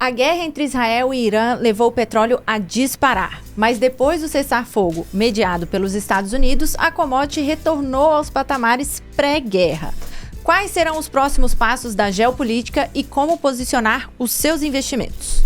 A guerra entre Israel e Irã levou o petróleo a disparar, mas depois do cessar-fogo mediado pelos Estados Unidos, a commodity retornou aos patamares pré-guerra. Quais serão os próximos passos da geopolítica e como posicionar os seus investimentos?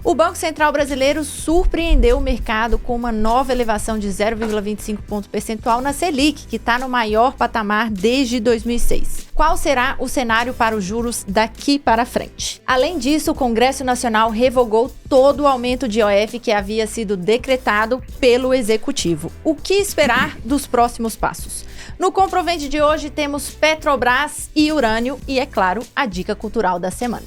O Banco Central brasileiro surpreendeu o mercado com uma nova elevação de 0,25 ponto percentual na Selic, que está no maior patamar desde 2006. Qual será o cenário para os juros daqui para frente? Além disso, o Congresso Nacional revogou todo o aumento de IOF que havia sido decretado pelo Executivo. O que esperar dos próximos passos? No Comprovente de hoje temos Petrobras e urânio e, é claro, a dica cultural da semana.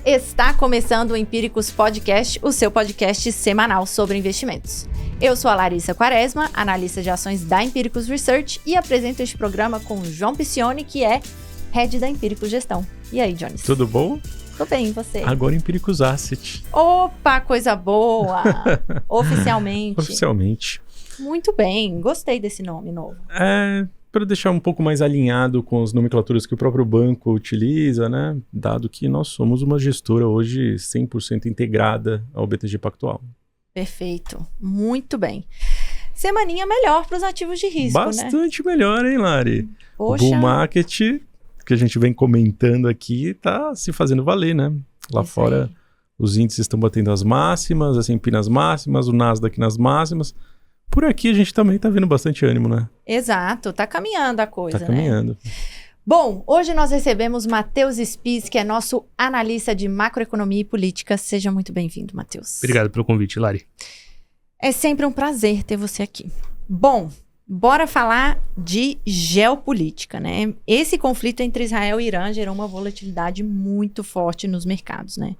Está começando o Empíricos Podcast, o seu podcast semanal sobre investimentos. Eu sou a Larissa Quaresma, analista de ações da Empíricos Research e apresento este programa com o João Piccioni, que é head da Empíricos Gestão. E aí, Jones? Tudo bom? Tô bem, e você? Agora Empíricos Asset. Opa, coisa boa! Oficialmente. Oficialmente. Muito bem, gostei desse nome novo. Para deixar um pouco mais alinhado com as nomenclaturas que o próprio banco utiliza, né? Dado que nós somos uma gestora hoje 100% integrada ao BTG Pactual. Perfeito, muito bem. Semaninha melhor para os ativos de risco, Bastante melhor, hein, Lari? Poxa. O bull market, que a gente vem comentando aqui, tá se fazendo valer, né? Lá Isso fora, aí. Os índices estão batendo as máximas, a S&P nas máximas, o Nasdaq nas máximas. Por aqui a gente também tá vendo bastante ânimo, né? Exato, tá caminhando a coisa, Tá caminhando. né? Bom, hoje nós recebemos Matheus Spies, que é nosso analista de macroeconomia e política. Seja muito bem-vindo, Matheus. Obrigado pelo convite, Lari. É sempre um prazer ter você aqui. Bom, bora falar de geopolítica, né? Esse conflito entre Israel e Irã gerou uma volatilidade muito forte nos mercados, né?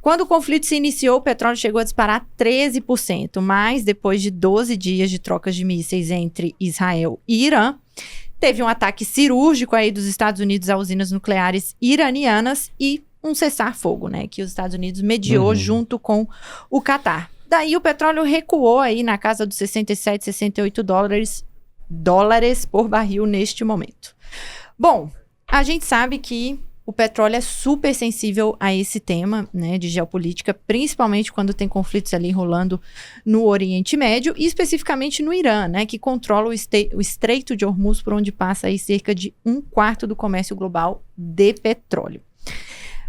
Quando o conflito se iniciou, o petróleo chegou a disparar 13%, mas depois de 12 dias de trocas de mísseis entre Israel e Irã, teve um ataque cirúrgico aí dos Estados Unidos a usinas nucleares iranianas e um cessar-fogo, né, que os Estados Unidos mediou junto com o Catar. Daí o petróleo recuou aí na casa dos 67, 68 dólares por barril neste momento. Bom, a gente sabe que o petróleo é super sensível a esse tema, né, de geopolítica, principalmente quando tem conflitos ali rolando no Oriente Médio e especificamente no Irã, né, que controla o Estreito de Hormuz, por onde passa aí cerca de 1/4 do comércio global de petróleo.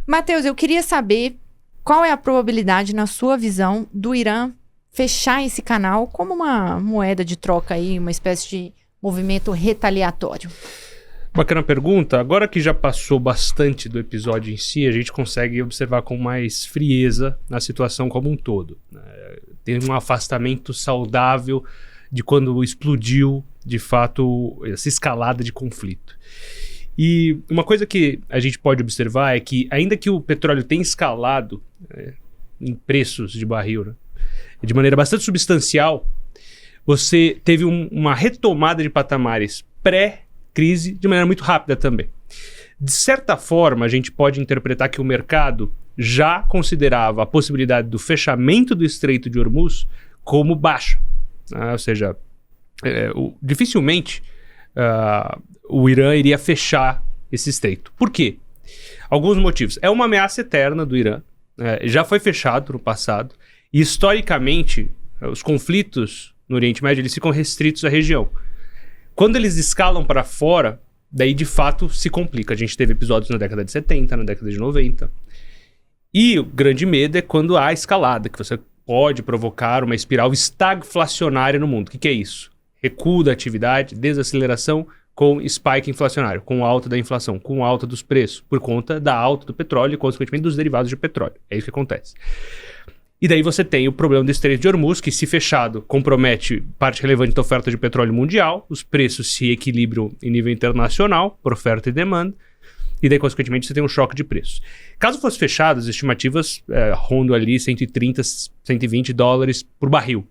Matheus, eu queria saber qual é a probabilidade, na sua visão, do Irã fechar esse canal como uma moeda de troca aí, uma espécie de movimento retaliatório. Bacana pergunta. Agora que já passou bastante do episódio em si, a gente consegue observar com mais frieza a situação como um todo. Tem um afastamento saudável de quando explodiu, de fato, essa escalada de conflito. E uma coisa que a gente pode observar é que, ainda que o petróleo tenha escalado em preços de barril, né, de maneira bastante substancial, você teve uma retomada de patamares pré-crise de maneira muito rápida também. De certa forma, a gente pode interpretar que o mercado já considerava a possibilidade do fechamento do Estreito de Hormuz como baixa. Ou seja, dificilmente o Irã iria fechar esse estreito. Por quê? Alguns motivos. É uma ameaça eterna do Irã. Já foi fechado no passado. E, historicamente, os conflitos no Oriente Médio eles ficam restritos à região. Quando eles escalam para fora, daí de fato se complica. A gente teve episódios na década de 70, na década de 90. E o grande medo é quando há escalada, que você pode provocar uma espiral estagflacionária no mundo. O que é isso? Recuo da atividade, desaceleração com spike inflacionário, com alta da inflação, com alta dos preços, por conta da alta do petróleo e, consequentemente, dos derivados de petróleo. É isso que acontece. E daí você tem o problema do Estreito de Hormuz, que, se fechado, compromete parte relevante da oferta de petróleo mundial, os preços se equilibram em nível internacional, por oferta e demanda, e daí, consequentemente, você tem um choque de preços. Caso fosse fechado, as estimativas rondam ali 130, 120 dólares por barril.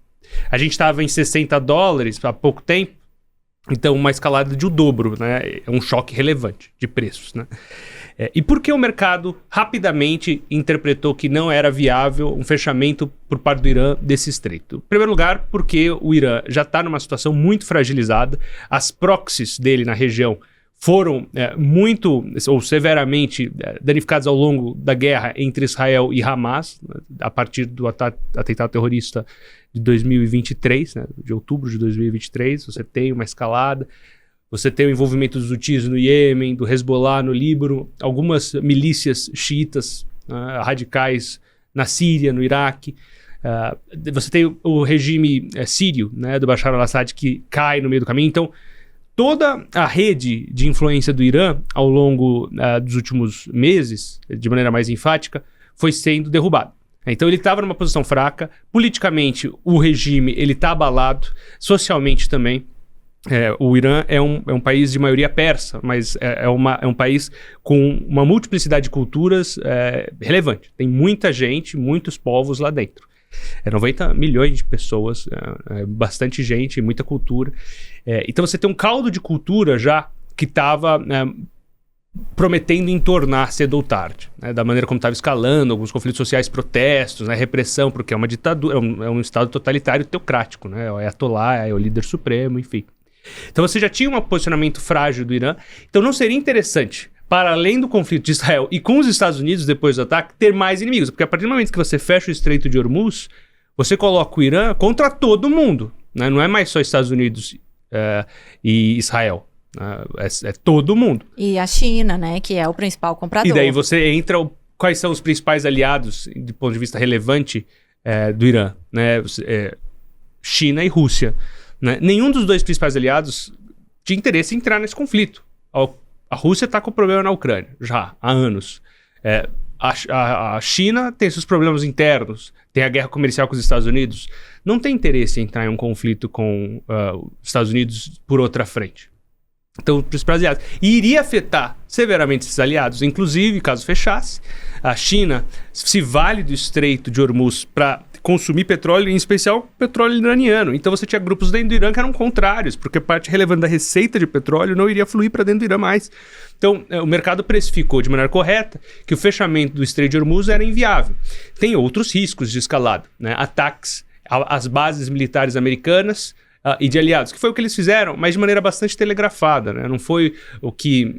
A gente estava em 60 dólares há pouco tempo, então uma escalada de o dobro, né? É um choque relevante de preços, né? E por que o mercado rapidamente interpretou que não era viável um fechamento por parte do Irã desse estreito? Em primeiro lugar, porque o Irã já está numa situação muito fragilizada, as proxies dele na região foram muito ou severamente danificados ao longo da guerra entre Israel e Hamas, né, a partir do atentado terrorista de 2023, né, de outubro de 2023. Você tem uma escalada, você tem o envolvimento dos Houthis no Iêmen, do Hezbollah no Líbano, algumas milícias xiitas radicais na Síria, no Iraque. Você tem o regime sírio, né, do Bashar al-Assad, que cai no meio do caminho. Então, toda a rede de influência do Irã ao longo dos últimos meses, de maneira mais enfática, foi sendo derrubada. Então ele estava numa posição fraca, politicamente o regime está abalado, socialmente também. O Irã é um país de maioria persa, mas é um país com uma multiplicidade de culturas relevante. Tem muita gente, muitos povos lá dentro. 90 milhões de pessoas, bastante gente, muita cultura. Então você tem um caldo de cultura já que estava prometendo entornar cedo ou tarde, né, da maneira como estava escalando, alguns conflitos sociais, protestos, né, repressão, porque é uma ditadura, é um estado totalitário teocrático, né, é Ayatollah, é o líder supremo, enfim. Então você já tinha um posicionamento frágil do Irã, então não seria interessante, para além do conflito de Israel e com os Estados Unidos depois do ataque, ter mais inimigos, porque a partir do momento que você fecha o Estreito de Hormuz, você coloca o Irã contra todo mundo, né, não é mais só Estados Unidos e Israel. É todo mundo. E a China, né, que é o principal comprador. E daí você entra, quais são os principais aliados, do ponto de vista relevante, do Irã, né? China e Rússia, né? Nenhum dos dois principais aliados tinha interesse em entrar nesse conflito. A Rússia está com problema na Ucrânia, já há anos. A China tem seus problemas internos, tem a guerra comercial com os Estados Unidos. Não tem interesse em entrar em um conflito com os Estados Unidos por outra frente. Então, para os aliados. E iria afetar severamente esses aliados, inclusive, caso fechasse, a China se vale do Estreito de Hormuz para consumir petróleo, em especial petróleo iraniano. Então você tinha grupos dentro do Irã que eram contrários, porque parte relevante da receita de petróleo não iria fluir para dentro do Irã mais. Então, o mercado precificou de maneira correta que o fechamento do Estreito de Hormuz era inviável. Tem outros riscos de escalada, né? Ataques às bases militares americanas, e de aliados, que foi o que eles fizeram, mas de maneira bastante telegrafada, né? Não foi o que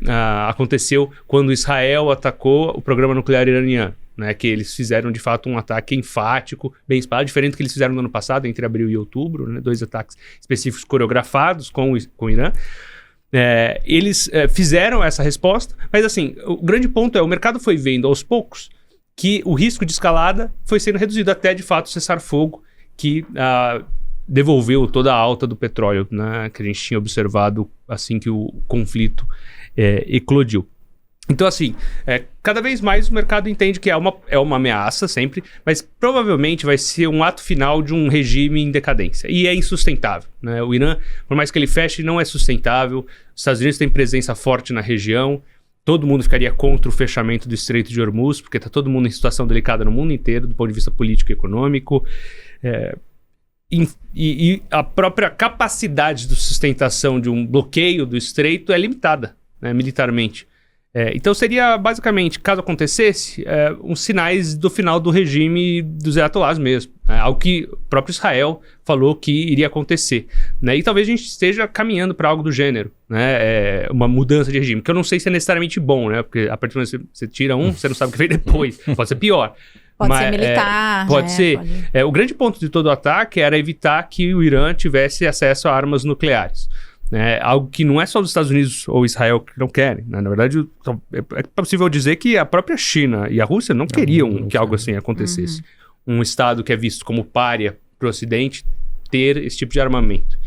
aconteceu quando Israel atacou o programa nuclear iraniano, né? Que eles fizeram, de fato, um ataque enfático, bem espalhado, diferente do que eles fizeram no ano passado, entre abril e outubro, né? 2 ataques específicos coreografados com o Irã. Eles fizeram essa resposta, mas assim, o grande ponto é, o mercado foi vendo aos poucos que o risco de escalada foi sendo reduzido até, de fato, cessar fogo, que devolveu toda a alta do petróleo, né, que a gente tinha observado assim que o conflito eclodiu. Então, assim, cada vez mais o mercado entende que é uma ameaça sempre, mas provavelmente vai ser um ato final de um regime em decadência. E é insustentável, né? O Irã, por mais que ele feche, não é sustentável. Os Estados Unidos têm presença forte na região. Todo mundo ficaria contra o fechamento do Estreito de Hormuz, porque está todo mundo em situação delicada no mundo inteiro, do ponto de vista político e econômico. E a própria capacidade de sustentação de um bloqueio do estreito é limitada, né, militarmente. Então seria basicamente, caso acontecesse, uns sinais do final do regime dos ayatollahs mesmo, né, algo que o próprio Israel falou que iria acontecer, né, e talvez a gente esteja caminhando para algo do gênero, né, uma mudança de regime, que eu não sei se é necessariamente bom, né, porque a partir do momento que você tira você não sabe o que vem depois, pode ser pior. Pode ser militar. Pode ser. O grande ponto de todo o ataque era evitar que o Irã tivesse acesso a armas nucleares. Algo que não é só os Estados Unidos ou Israel que não querem. Né? Na verdade, é possível dizer que a própria China e a Rússia não queriam que algo assim acontecesse. Um Estado que é visto como pária para o Ocidente ter esse tipo de armamento.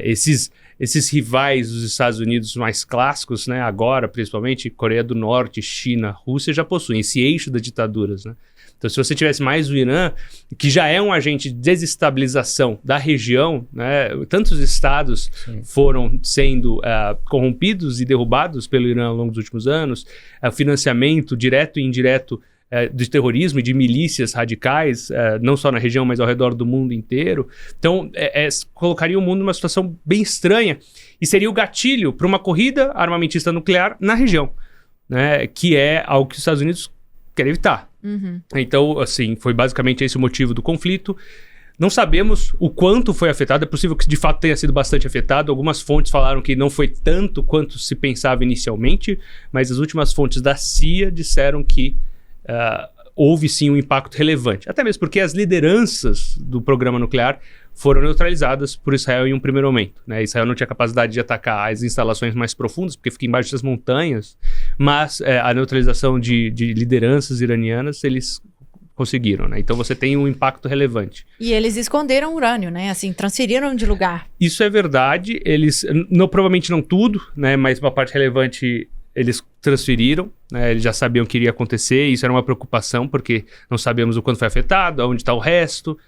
Esses rivais dos Estados Unidos mais clássicos, né, agora, principalmente Coreia do Norte, China, Rússia, já possuem esse eixo das ditaduras, né? Então, se você tivesse mais o Irã, que já é um agente de desestabilização da região, né, tantos estados foram sendo corrompidos e derrubados pelo Irã ao longo dos últimos anos, financiamento direto e indireto de terrorismo e de milícias radicais, não só na região, mas ao redor do mundo inteiro. Então, colocaria o mundo numa situação bem estranha e seria o gatilho para uma corrida armamentista nuclear na região, né, que é algo que os Estados Unidos querem evitar. Então, assim, foi basicamente esse o motivo do conflito. Não sabemos o quanto foi afetado, é possível que de fato tenha sido bastante afetado. Algumas fontes falaram que não foi tanto quanto se pensava inicialmente, mas as últimas fontes da CIA disseram que houve sim um impacto relevante. Até mesmo porque as lideranças do programa nuclear foram neutralizadas por Israel em um primeiro momento, né? Israel não tinha capacidade de atacar as instalações mais profundas, porque fica embaixo das montanhas, mas a neutralização de lideranças iranianas, eles conseguiram, né? Então você tem um impacto relevante. E eles esconderam urânio, né? Assim, transferiram de lugar. Isso é verdade, eles, provavelmente não tudo, né? Mas uma parte relevante eles transferiram, né? Eles já sabiam que iria acontecer, isso era uma preocupação, porque não sabíamos o quanto foi afetado, onde está o resto.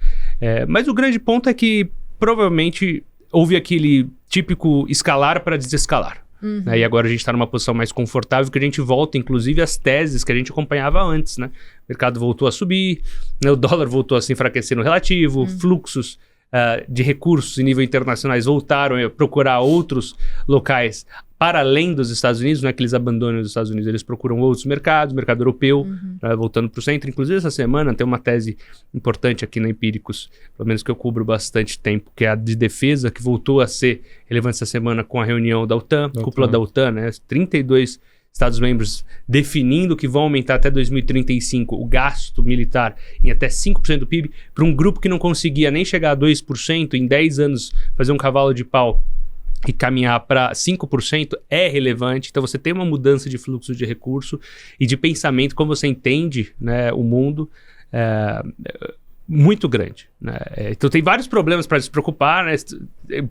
Mas o grande ponto é que provavelmente houve aquele típico escalar para desescalar. Né? E agora a gente está numa posição mais confortável, que a gente volta, inclusive, às teses que a gente acompanhava antes, né? O mercado voltou a subir, né? O dólar voltou a se enfraquecer no relativo, fluxos de recursos em nível internacionais voltaram a procurar outros locais para além dos Estados Unidos, não é que eles abandonam os Estados Unidos, eles procuram outros mercados, mercado europeu, voltando para o centro. Inclusive, essa semana tem uma tese importante aqui na Empíricos, pelo menos que eu cubro bastante tempo, que é a de defesa, que voltou a ser relevante essa semana com a reunião da OTAN, cúpula da OTAN, né? 32 Estados-membros definindo que vão aumentar até 2035 o gasto militar em até 5% do PIB, para um grupo que não conseguia nem chegar a 2%, em 10 anos fazer um cavalo de pau e caminhar para 5% é relevante. Então você tem uma mudança de fluxo de recurso e de pensamento, como você entende, né, o mundo, muito grande, né? Então tem vários problemas para se preocupar, né?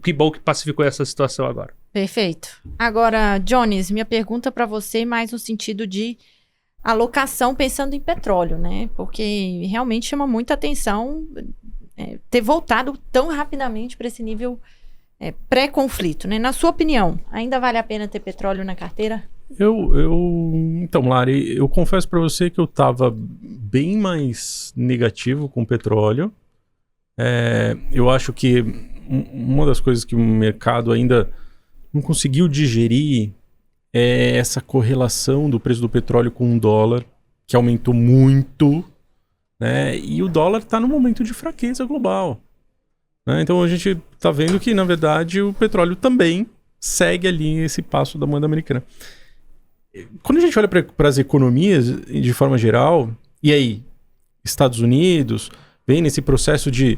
Que bom que pacificou essa situação agora. Perfeito. Agora, Jones, minha pergunta para você mais no sentido de alocação pensando em petróleo, né? Porque realmente chama muita atenção ter voltado tão rapidamente para esse nível pré-conflito, né? Na sua opinião, ainda vale a pena ter petróleo na carteira? Então, Lari, eu confesso para você que eu estava bem mais negativo com o petróleo. Eu acho que uma das coisas que o mercado ainda não conseguiu digerir é essa correlação do preço do petróleo com o dólar, que aumentou muito, né? E o dólar está num momento de fraqueza global, né? Então a gente está vendo que, na verdade, o petróleo também segue ali esse passo da moeda americana. Quando a gente olha para as economias de forma geral, e aí, Estados Unidos vem nesse processo de...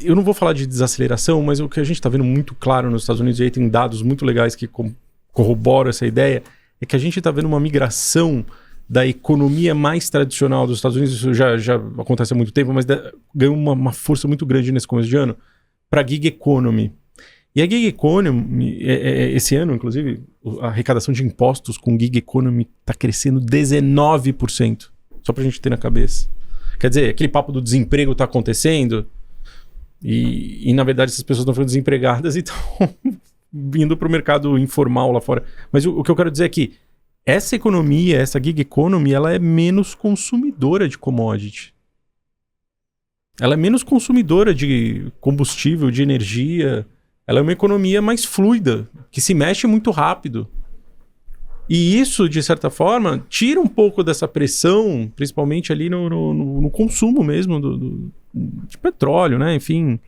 eu não vou falar de desaceleração, mas o que a gente está vendo muito claro nos Estados Unidos, e aí tem dados muito legais que corroboram essa ideia, é que a gente está vendo uma migração da economia mais tradicional dos Estados Unidos, isso já acontece há muito tempo, mas ganhou uma força muito grande nesse começo de ano, para a gig economy. E a gig economy, esse ano, inclusive, a arrecadação de impostos com gig economy está crescendo 19%. Só para a gente ter na cabeça. Quer dizer, aquele papo do desemprego está acontecendo e, na verdade, essas pessoas estão ficando desempregadas e estão indo para o mercado informal lá fora. Mas o que eu quero dizer é que essa economia, essa gig economy, ela é menos consumidora de commodity. Ela é menos consumidora de combustível, de energia. Ela é uma economia mais fluida, que se mexe muito rápido. E isso, de certa forma, tira um pouco dessa pressão, principalmente ali no consumo mesmo de petróleo, né? Enfim,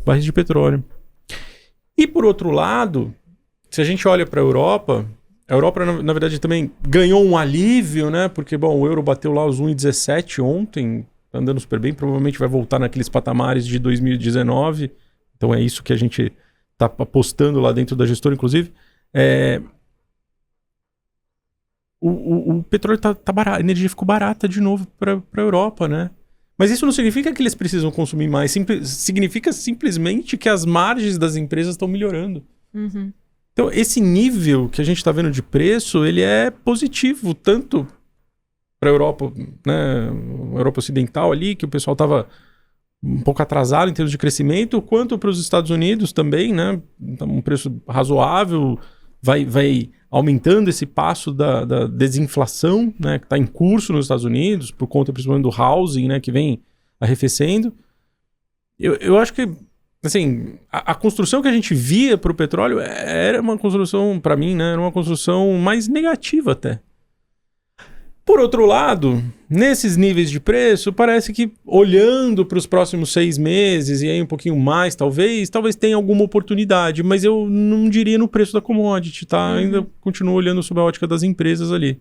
barris de petróleo. E, por outro lado, se a gente olha para a Europa, na verdade, também ganhou um alívio, né? Porque, bom, o euro bateu lá os 1,17 ontem, tá andando super bem, provavelmente vai voltar naqueles patamares de 2019. Então é isso que a gente está apostando lá dentro da gestora, inclusive. O petróleo tá barato, a energia ficou barata de novo para a Europa, né? Mas isso não significa que eles precisam consumir mais, significa simplesmente que as margens das empresas estão melhorando. Uhum. Então, esse nível que a gente está vendo de preço, ele é positivo, tanto para a Europa, né, a Europa Ocidental ali, que o pessoal estava um pouco atrasado em termos de crescimento, quanto para os Estados Unidos também, né? Um preço razoável, vai aumentando esse passo da desinflação, né, que está em curso nos Estados Unidos, por conta principalmente do housing, né, que vem arrefecendo. Eu acho que, assim, a construção que a gente via para o petróleo era uma construção, para mim, né, era uma construção mais negativa até. Por outro lado, nesses níveis de preço, parece que olhando para os próximos 6 meses e aí um pouquinho mais, talvez tenha alguma oportunidade, mas eu não diria no preço da commodity, tá? Ainda continuo olhando sob a ótica das empresas ali.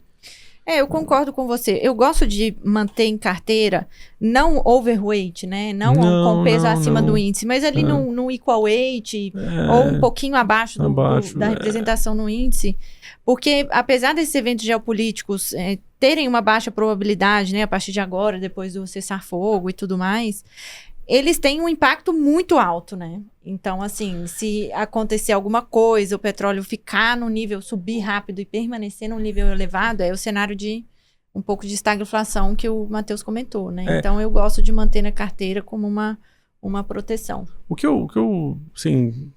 Eu concordo com você. Eu gosto de manter em carteira, não overweight, né? Não com peso acima do índice, mas ali no equal weight ou um pouquinho abaixo da representação no índice. Porque apesar desses eventos geopolíticos terem uma baixa probabilidade, né? A partir de agora, depois do cessar-fogo e tudo mais, eles têm um impacto muito alto, né? Então, assim, se acontecer alguma coisa, o petróleo ficar no nível, subir rápido e permanecer num nível elevado, é o cenário de um pouco de estagflação que o Matheus comentou, né? Então, eu gosto de manter na carteira como uma proteção. O que eu, assim,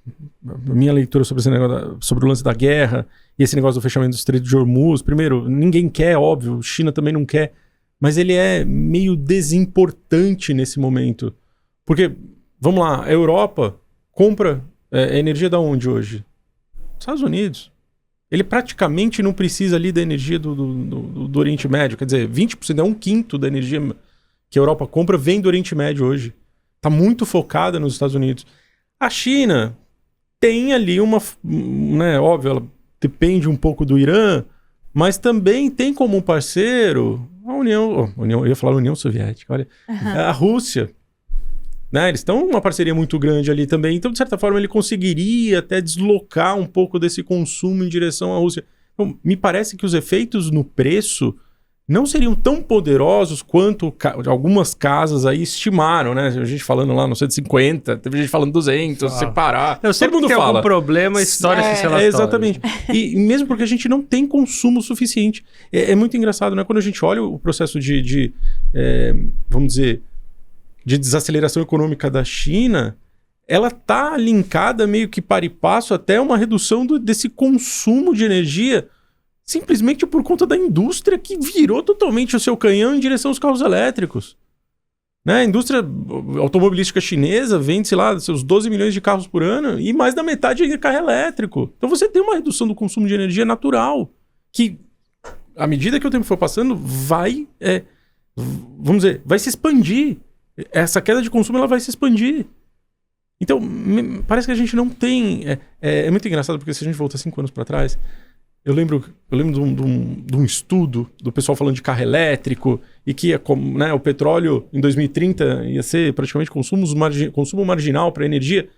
a minha leitura sobre esse negócio, sobre o lance da guerra e esse negócio do fechamento do Estreito de Hormuz, primeiro, ninguém quer, óbvio, China também não quer, mas ele é meio desimportante nesse momento. Porque, vamos lá, a Europa compra energia da onde hoje? Estados Unidos. Ele praticamente não precisa ali da energia do Oriente Médio. Quer dizer, 20%, é 1/5 da energia que a Europa compra vem do Oriente Médio hoje. Está muito focada nos Estados Unidos. A China tem ali né, óbvio, ela depende um pouco do Irã, mas também tem como parceiro a União, eu ia falar União Soviética, olha, a Rússia. Né? Eles estão uma parceria muito grande ali também, então de certa forma ele conseguiria até deslocar um pouco desse consumo em direção à Rússia. Então, me parece que os efeitos no preço não seriam tão poderosos quanto algumas casas aí estimaram, né? A gente falando lá no 150, teve gente falando 200, separar. Todo mundo fala. Algum problema, a história se relaciona. Exatamente. E mesmo porque a gente não tem consumo suficiente. É muito engraçado, né? Quando a gente olha o processo vamos dizer, de desaceleração econômica da China, ela está linkada meio que para e passo até uma redução desse consumo de energia, simplesmente por conta da indústria que virou totalmente o seu canhão em direção aos carros elétricos. Né? A indústria automobilística chinesa vende, sei lá, seus 12 milhões de carros por ano e mais da metade é carro elétrico. Então você tem uma redução do consumo de energia natural, que, à medida que o tempo for passando, vai se expandir. Essa queda de consumo ela vai se expandir. Então, parece que a gente não tem... É muito engraçado, porque se a gente voltar 5 anos para trás, eu lembro de um estudo do pessoal falando de carro elétrico e que o petróleo em 2030 ia ser praticamente consumo marginal para energia.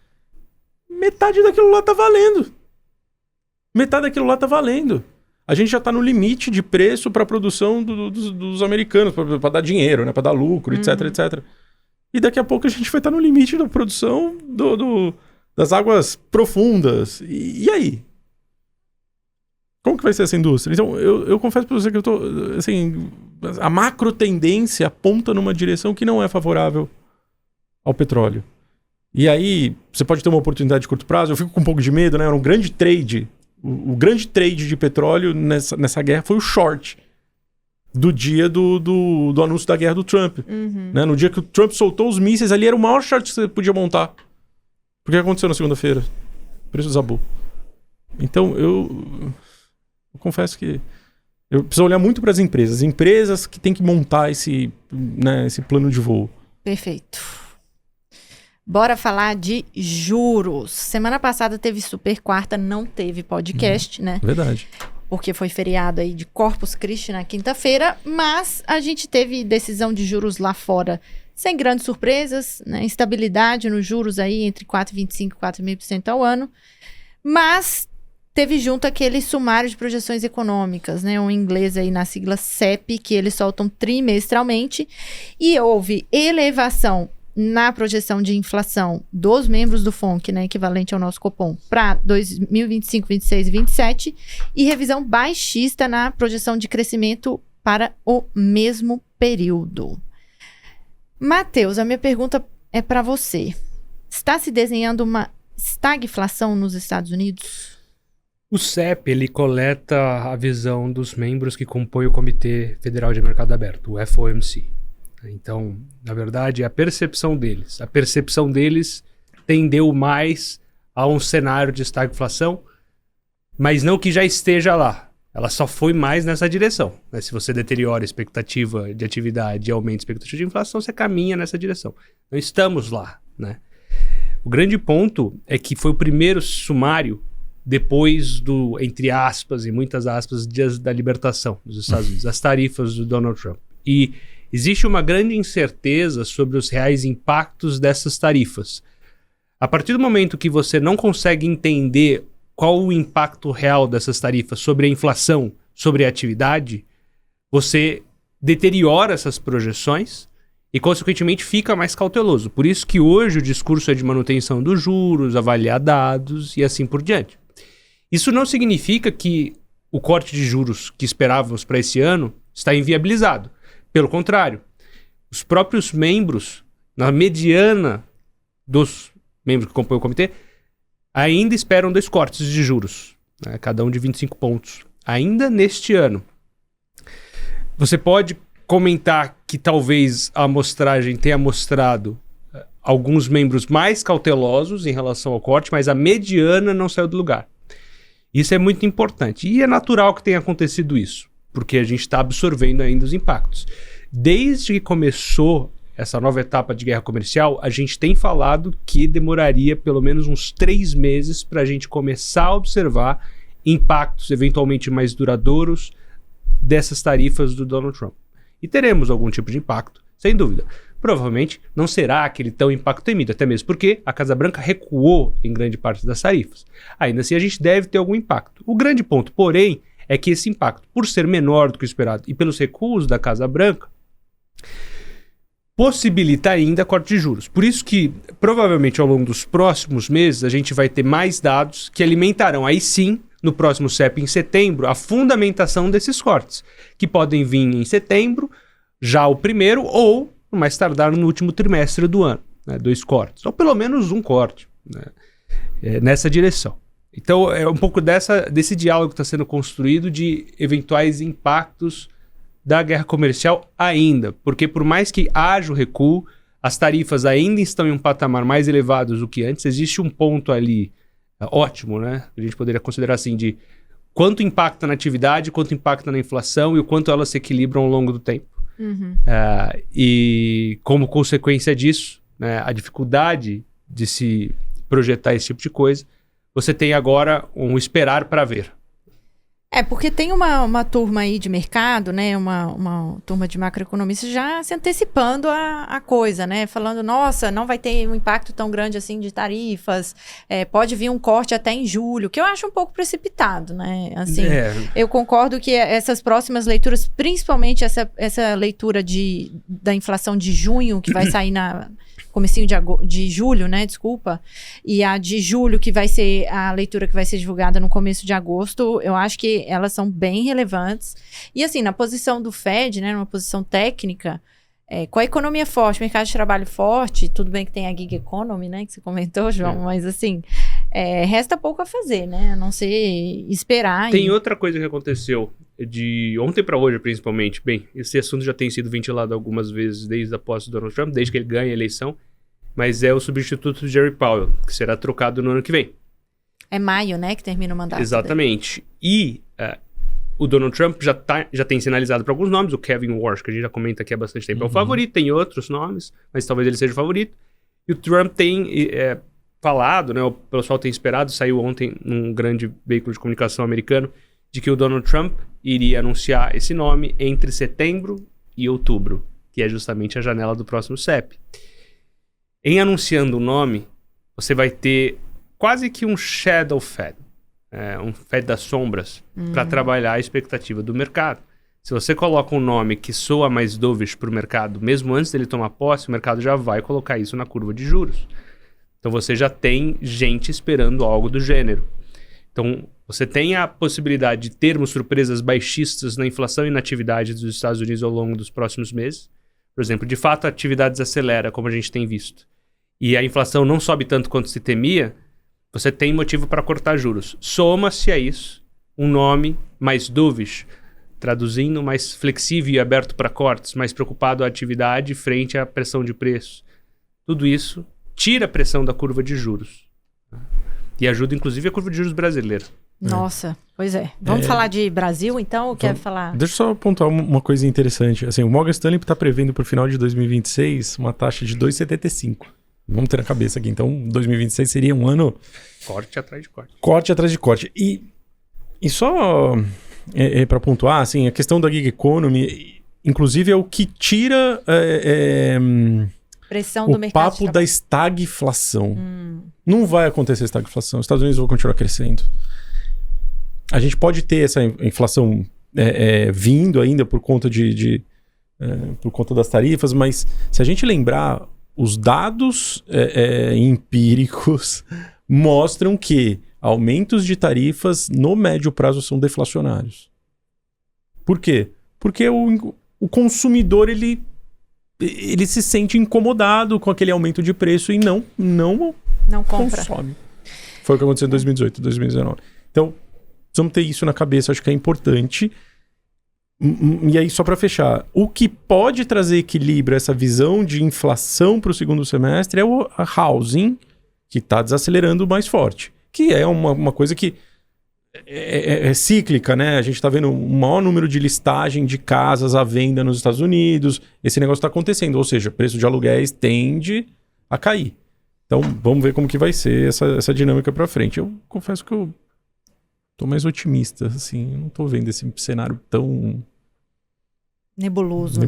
Metade daquilo lá tá valendo. Metade daquilo lá tá valendo. A gente já está no limite de preço para a produção dos americanos, para dar dinheiro, né? Para dar lucro, etc, etc. E daqui a pouco a gente vai estar no limite da produção das águas profundas. E aí? Como que vai ser essa indústria? Então, eu confesso para você que eu tô, assim, a macro tendência aponta numa direção que não é favorável ao petróleo. E aí, você pode ter uma oportunidade de curto prazo. Eu fico com um pouco de medo, né? Era um grande trade. O grande trade de petróleo nessa guerra foi o short. Do dia do anúncio da guerra do Trump. Né? No dia que o Trump soltou os mísseis, ali era o maior short que você podia montar. O que aconteceu na segunda-feira? O preço desabou. Então, eu confesso que eu preciso olhar muito para as empresas que têm que montar esse plano de voo. Perfeito. Bora falar de juros. Semana passada teve Super Quarta, não teve podcast, né? Verdade. Porque foi feriado aí de Corpus Christi na quinta-feira, mas a gente teve decisão de juros lá fora sem grandes surpresas, né? Estabilidade nos juros aí entre 4,25% e 4,5% ao ano, mas teve junto aquele sumário de projeções econômicas, né? Um inglês aí na sigla CEP, que eles soltam trimestralmente, e houve elevação na projeção de inflação dos membros do FONC, né, equivalente ao nosso Copom, para 2025, 26 e 27, e revisão baixista na projeção de crescimento para o mesmo período. Matheus, a minha pergunta é para você. Está se desenhando uma estagflação nos Estados Unidos? O CEP, ele coleta a visão dos membros que compõem o Comitê Federal de Mercado Aberto, o FOMC. Então, na verdade, é a percepção deles. A percepção deles tendeu mais a um cenário de estagflação, mas não que já esteja lá. ela só foi mais nessa direção, né? Se você deteriora a expectativa de atividade e aumenta a expectativa de inflação, você caminha nessa direção. Então estamos lá, né? O grande ponto é que foi o primeiro sumário depois do, entre aspas e muitas aspas, dias da libertação dos Estados Unidos, as tarifas do Donald Trump. E existe uma grande incerteza sobre os reais impactos dessas tarifas. A partir do momento que você não consegue entender qual o impacto real dessas tarifas sobre a inflação, sobre a atividade, você deteriora essas projeções e, consequentemente, fica mais cauteloso. Por isso que hoje o discurso é de manutenção dos juros, avaliar dados e assim por diante. Isso não significa que o corte de juros que esperávamos para esse ano está inviabilizado. Pelo contrário, os próprios membros, na mediana dos membros que compõem o comitê, ainda esperam 2 cortes de juros, né, cada um de 25 pontos, ainda neste ano. Você pode comentar que talvez a amostragem tenha mostrado alguns membros mais cautelosos em relação ao corte, mas a mediana não saiu do lugar. Isso é muito importante. E é natural que tenha acontecido isso, porque a gente está absorvendo ainda os impactos. Desde que começou essa nova etapa de guerra comercial, a gente tem falado que demoraria pelo menos uns 3 meses para a gente começar a observar impactos eventualmente mais duradouros dessas tarifas do Donald Trump. E teremos algum tipo de impacto, sem dúvida. Provavelmente não será aquele tão impacto temido, até mesmo porque a Casa Branca recuou em grande parte das tarifas. Ainda assim, a gente deve ter algum impacto. O grande ponto, porém, é que esse impacto, por ser menor do que o esperado e pelos recuos da Casa Branca, possibilita ainda corte de juros. Por isso que, provavelmente, ao longo dos próximos meses, a gente vai ter mais dados que alimentarão, aí sim, no próximo CEP em setembro, a fundamentação desses cortes, que podem vir em setembro, já o primeiro, ou mais tardar no último trimestre do ano, né, 2 cortes, ou pelo menos um corte, né, nessa direção. Então, é um pouco desse diálogo que está sendo construído de eventuais impactos da guerra comercial ainda, porque por mais que haja o recuo, as tarifas ainda estão em um patamar mais elevado do que antes. Existe um ponto ali ótimo, né? A gente poderia considerar assim, de quanto impacta na atividade, quanto impacta na inflação e o quanto elas se equilibram ao longo do tempo. Uhum. E como consequência disso, né, a dificuldade de se projetar esse tipo de coisa, você tem agora um esperar para ver. Porque tem uma turma aí de mercado, né, uma turma de macroeconomistas já se antecipando a coisa, né, falando, nossa, não vai ter um impacto tão grande assim de tarifas, pode vir um corte até em julho, que eu acho um pouco precipitado, né, assim, eu concordo que essas próximas leituras, principalmente essa leitura da inflação de junho, que vai sair comecinho de julho, né, desculpa, e a de julho, que vai ser a leitura que vai ser divulgada no começo de agosto, eu acho que elas são bem relevantes. E assim, na posição do Fed, né, numa posição técnica, com a economia forte, mercado de trabalho forte, tudo bem que tem a gig economy, né, que você comentou, João, mas assim, resta pouco a fazer, né, a não ser esperar. Tem outra coisa que aconteceu de ontem para hoje, principalmente. Bem, esse assunto já tem sido ventilado algumas vezes desde a posse do Donald Trump, desde que ele ganha a eleição, mas é o substituto do Jerry Powell, que será trocado no ano que vem. É maio, né, que termina o mandato. Exatamente. Dele. E o Donald Trump já tem sinalizado para alguns nomes, o Kevin Warsh, que a gente já comenta aqui há bastante tempo, é o favorito, tem outros nomes, mas talvez ele seja o favorito. E o Trump tem falado, né, o pessoal tem esperado, saiu ontem num grande veículo de comunicação americano, de que o Donald Trump iria anunciar esse nome entre setembro e outubro, que é justamente a janela do próximo CEP. Em anunciando o nome, você vai ter quase que um shadow Fed, um Fed das sombras, para trabalhar a expectativa do mercado. Se você coloca um nome que soa mais dovish para o mercado, mesmo antes dele tomar posse, o mercado já vai colocar isso na curva de juros. Então você já tem gente esperando algo do gênero. Então, você tem a possibilidade de termos surpresas baixistas na inflação e na atividade dos Estados Unidos ao longo dos próximos meses. Por exemplo, de fato, a atividade desacelera, como a gente tem visto. E a inflação não sobe tanto quanto se temia, você tem motivo para cortar juros. Soma-se a isso um nome mais dovish, traduzindo, mais flexível e aberto para cortes, mais preocupado à atividade frente à pressão de preços. Tudo isso tira a pressão da curva de juros. E ajuda, inclusive, a curva de juros brasileira. Nossa, pois é. Vamos falar de Brasil, então, ou quer falar? Deixa eu só apontar uma coisa interessante. Assim, o Morgan Stanley está prevendo para o final de 2026 uma taxa de 2,75. Vamos ter na cabeça aqui. Então, 2026 seria um ano... Corte atrás de corte. Corte atrás de corte. E só para pontuar, assim, a questão da gig economy, inclusive, é o que tira pressão do mercado papo da estagflação. Não vai acontecer estagflação. Os Estados Unidos vão continuar crescendo. A gente pode ter essa inflação vindo ainda por conta por conta das tarifas, mas se a gente lembrar, os dados empíricos mostram que aumentos de tarifas no médio prazo são deflacionários. Por quê? Porque o consumidor ele se sente incomodado com aquele aumento de preço e não compra. Consome. Foi o que aconteceu em 2018, 2019. Então, precisamos ter isso na cabeça, acho que é importante. E aí, só para fechar, o que pode trazer equilíbrio, essa visão de inflação para o segundo semestre é a housing, que está desacelerando mais forte. Que é uma coisa que é cíclica, né? A gente está vendo um maior número de listagem de casas à venda nos Estados Unidos. Esse negócio está acontecendo, ou seja, o preço de aluguéis tende a cair. Então, vamos ver como que vai ser essa dinâmica para frente. Eu confesso que eu tô mais otimista, assim. Eu não tô vendo esse cenário tão... nebuloso.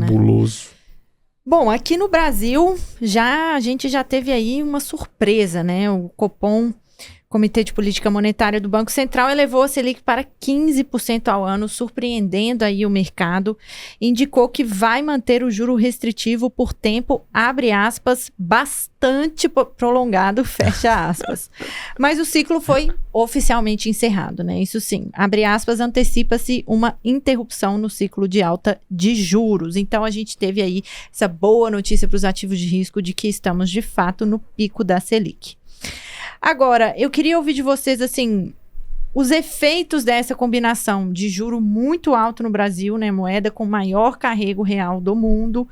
Bom, aqui no Brasil, a gente já teve aí uma surpresa, né? O Copom, Comitê de Política Monetária do Banco Central, elevou a Selic para 15% ao ano, surpreendendo aí o mercado. Indicou que vai manter o juro restritivo por tempo, abre aspas, bastante prolongado, fecha aspas. Mas o ciclo foi oficialmente encerrado, né? Isso sim, abre aspas, antecipa-se uma interrupção no ciclo de alta de juros. Então a gente teve aí essa boa notícia para os ativos de risco de que estamos de fato no pico da Selic. Agora, eu queria ouvir de vocês, assim, os efeitos dessa combinação de juro muito alto no Brasil, né, moeda com maior carrego real do mundo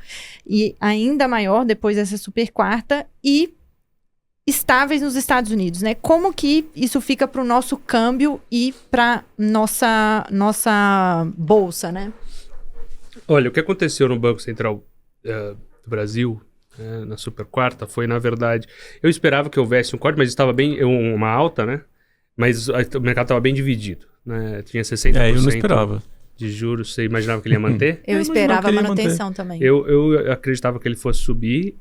e ainda maior depois dessa super quarta, e estáveis nos Estados Unidos, né? Como que isso fica para o nosso câmbio e para nossa bolsa, né? Olha, o que aconteceu no Banco Central do Brasil... na super quarta, foi na verdade... Eu esperava que houvesse um corte, mas estava bem... uma alta, né? Mas o mercado estava bem dividido, né? Tinha 60% eu não esperava. De juros. Você imaginava que ele ia manter? Eu esperava a manutenção também. Eu acreditava que ele fosse subir.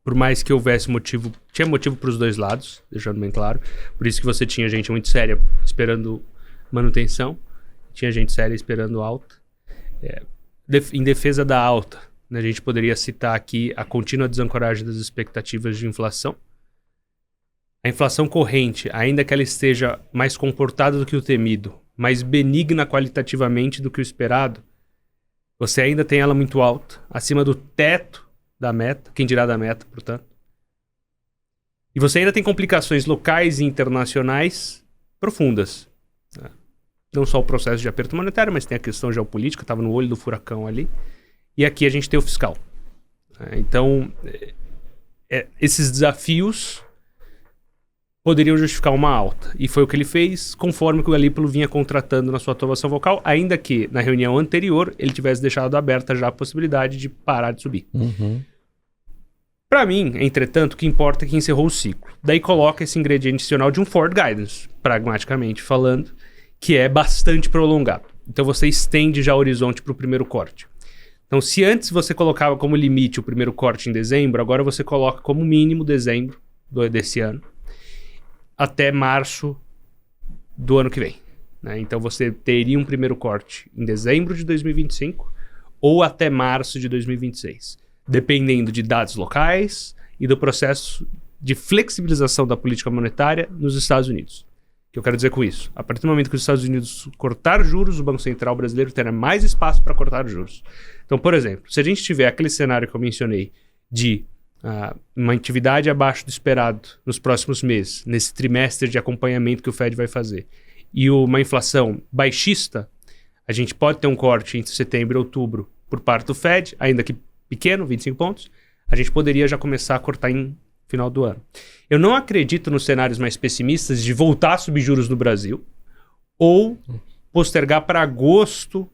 Por mais que houvesse motivo... Tinha motivo para os dois lados, deixando bem claro. Por isso que você tinha gente muito séria esperando manutenção. Tinha gente séria esperando alta. Em defesa da alta, a gente poderia citar aqui a contínua desancoragem das expectativas de inflação. A inflação corrente, ainda que ela esteja mais comportada do que o temido, mais benigna qualitativamente do que o esperado, você ainda tem ela muito alta, acima do teto da meta, quem dirá da meta, portanto. E você ainda tem complicações locais e internacionais profundas. Não só o processo de aperto monetário, mas tem a questão geopolítica, estava no olho do furacão ali. E aqui a gente tem o fiscal. Então, esses desafios poderiam justificar uma alta. E foi o que ele fez, conforme que o Galípolo vinha contratando na sua atuação vocal, ainda que na reunião anterior ele tivesse deixado aberta já a possibilidade de parar de subir. Para mim, entretanto, o que importa é que encerrou o ciclo. Daí coloca esse ingrediente adicional de um forward guidance, pragmaticamente falando, que é bastante prolongado. Então você estende já o horizonte para o primeiro corte. Então, se antes você colocava como limite o primeiro corte em dezembro, agora você coloca como mínimo dezembro desse ano, até março do ano que vem. Né? Então, você teria um primeiro corte em dezembro de 2025 ou até março de 2026, dependendo de dados locais e do processo de flexibilização da política monetária nos Estados Unidos. O que eu quero dizer com isso? A partir do momento que os Estados Unidos cortar juros, o Banco Central brasileiro terá mais espaço para cortar juros. Então, por exemplo, se a gente tiver aquele cenário que eu mencionei de uma atividade abaixo do esperado nos próximos meses, nesse trimestre de acompanhamento que o Fed vai fazer, e uma inflação baixista, a gente pode ter um corte entre setembro e outubro por parte do Fed, ainda que pequeno, 25 pontos, a gente poderia já começar a cortar em final do ano. Eu não acredito nos cenários mais pessimistas de voltar a subir juros no Brasil ou postergar para agosto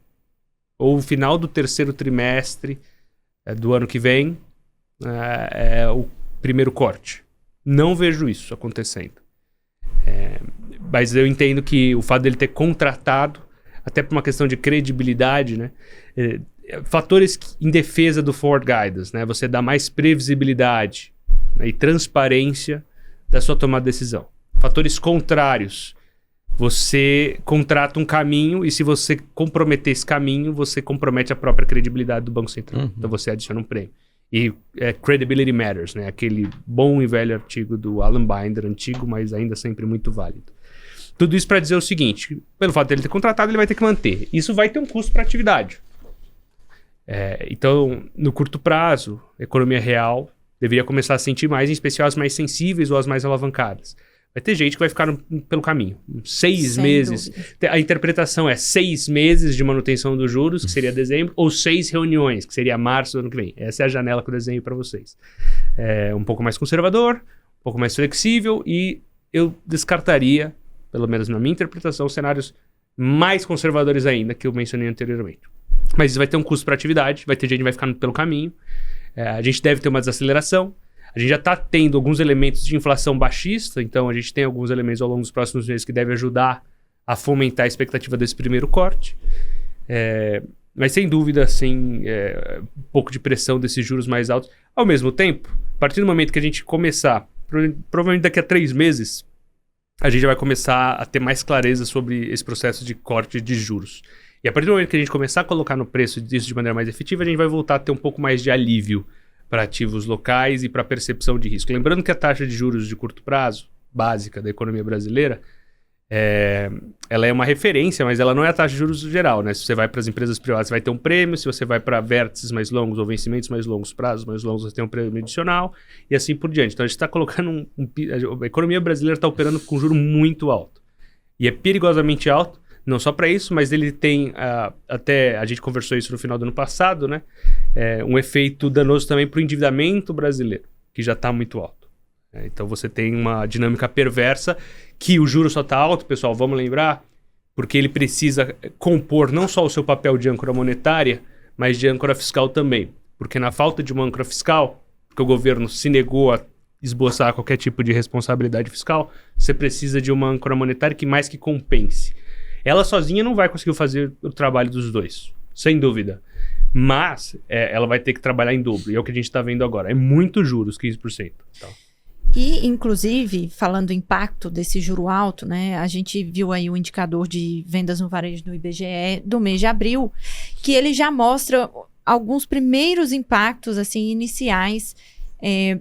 ou final do terceiro trimestre do ano que vem o primeiro corte. Não vejo isso acontecendo. Mas eu entendo que o fato dele ter contratado, até por uma questão de credibilidade, né? Fatores em defesa do forward guidance, né? Você dá mais previsibilidade, né? E transparência da sua tomada de decisão. Fatores contrários. Você contrata um caminho e se você comprometer esse caminho, você compromete a própria credibilidade do Banco Central. Então você adiciona um prêmio. E credibility matters, né? Aquele bom e velho artigo do Alan Binder, antigo, mas ainda sempre muito válido. Tudo isso para dizer o seguinte, pelo fato dele ter contratado, ele vai ter que manter. Isso vai ter um custo para a atividade. Então, no curto prazo, a economia real deveria começar a sentir mais, em especial as mais sensíveis ou as mais alavancadas. Vai ter gente que vai ficar pelo caminho. 6 meses. Dúvida. A interpretação é 6 meses de manutenção dos juros, que seria dezembro, ou 6 reuniões, que seria março do ano que vem. Essa é a janela que eu desenho para vocês. Um pouco mais conservador, um pouco mais flexível, e eu descartaria, pelo menos na minha interpretação, cenários mais conservadores ainda, que eu mencionei anteriormente. Mas isso vai ter um custo para a atividade, vai ter gente que vai ficar pelo caminho. A gente deve ter uma desaceleração. A gente já está tendo alguns elementos de inflação baixista, então a gente tem alguns elementos ao longo dos próximos meses que devem ajudar a fomentar a expectativa desse primeiro corte. Mas sem dúvida, um pouco de pressão desses juros mais altos. Ao mesmo tempo, a partir do momento que a gente começar, provavelmente daqui a 3 meses, a gente já vai começar a ter mais clareza sobre esse processo de corte de juros. E a partir do momento que a gente começar a colocar no preço disso de maneira mais efetiva, a gente vai voltar a ter um pouco mais de alívio para ativos locais e para percepção de risco. Lembrando que a taxa de juros de curto prazo, básica da economia brasileira, ela é uma referência, mas ela não é a taxa de juros geral, né? Se você vai para as empresas privadas, você vai ter um prêmio. Se você vai para vértices mais longos ou vencimentos mais longos, prazos mais longos, você tem um prêmio adicional e assim por diante. Então, a gente está colocando a economia brasileira está operando com juro muito alto. E é perigosamente alto, não só para isso, mas ele tem, até a gente conversou isso no final do ano passado, né? Um efeito danoso também para o endividamento brasileiro, que já está muito alto. Então você tem uma dinâmica perversa que o juro só está alto, pessoal, vamos lembrar, porque ele precisa compor não só o seu papel de âncora monetária, mas de âncora fiscal também. Porque na falta de uma âncora fiscal, porque o governo se negou a esboçar qualquer tipo de responsabilidade fiscal, você precisa de uma âncora monetária que mais que compense. Ela sozinha não vai conseguir fazer o trabalho dos dois, sem dúvida. Mas ela vai ter que trabalhar em dobro. E é o que a gente está vendo agora. É muito juros, 15%. Então. E, inclusive, falando do impacto desse juro alto, né? A gente viu aí o indicador de vendas no varejo do IBGE do mês de abril, que ele já mostra alguns primeiros impactos, assim, iniciais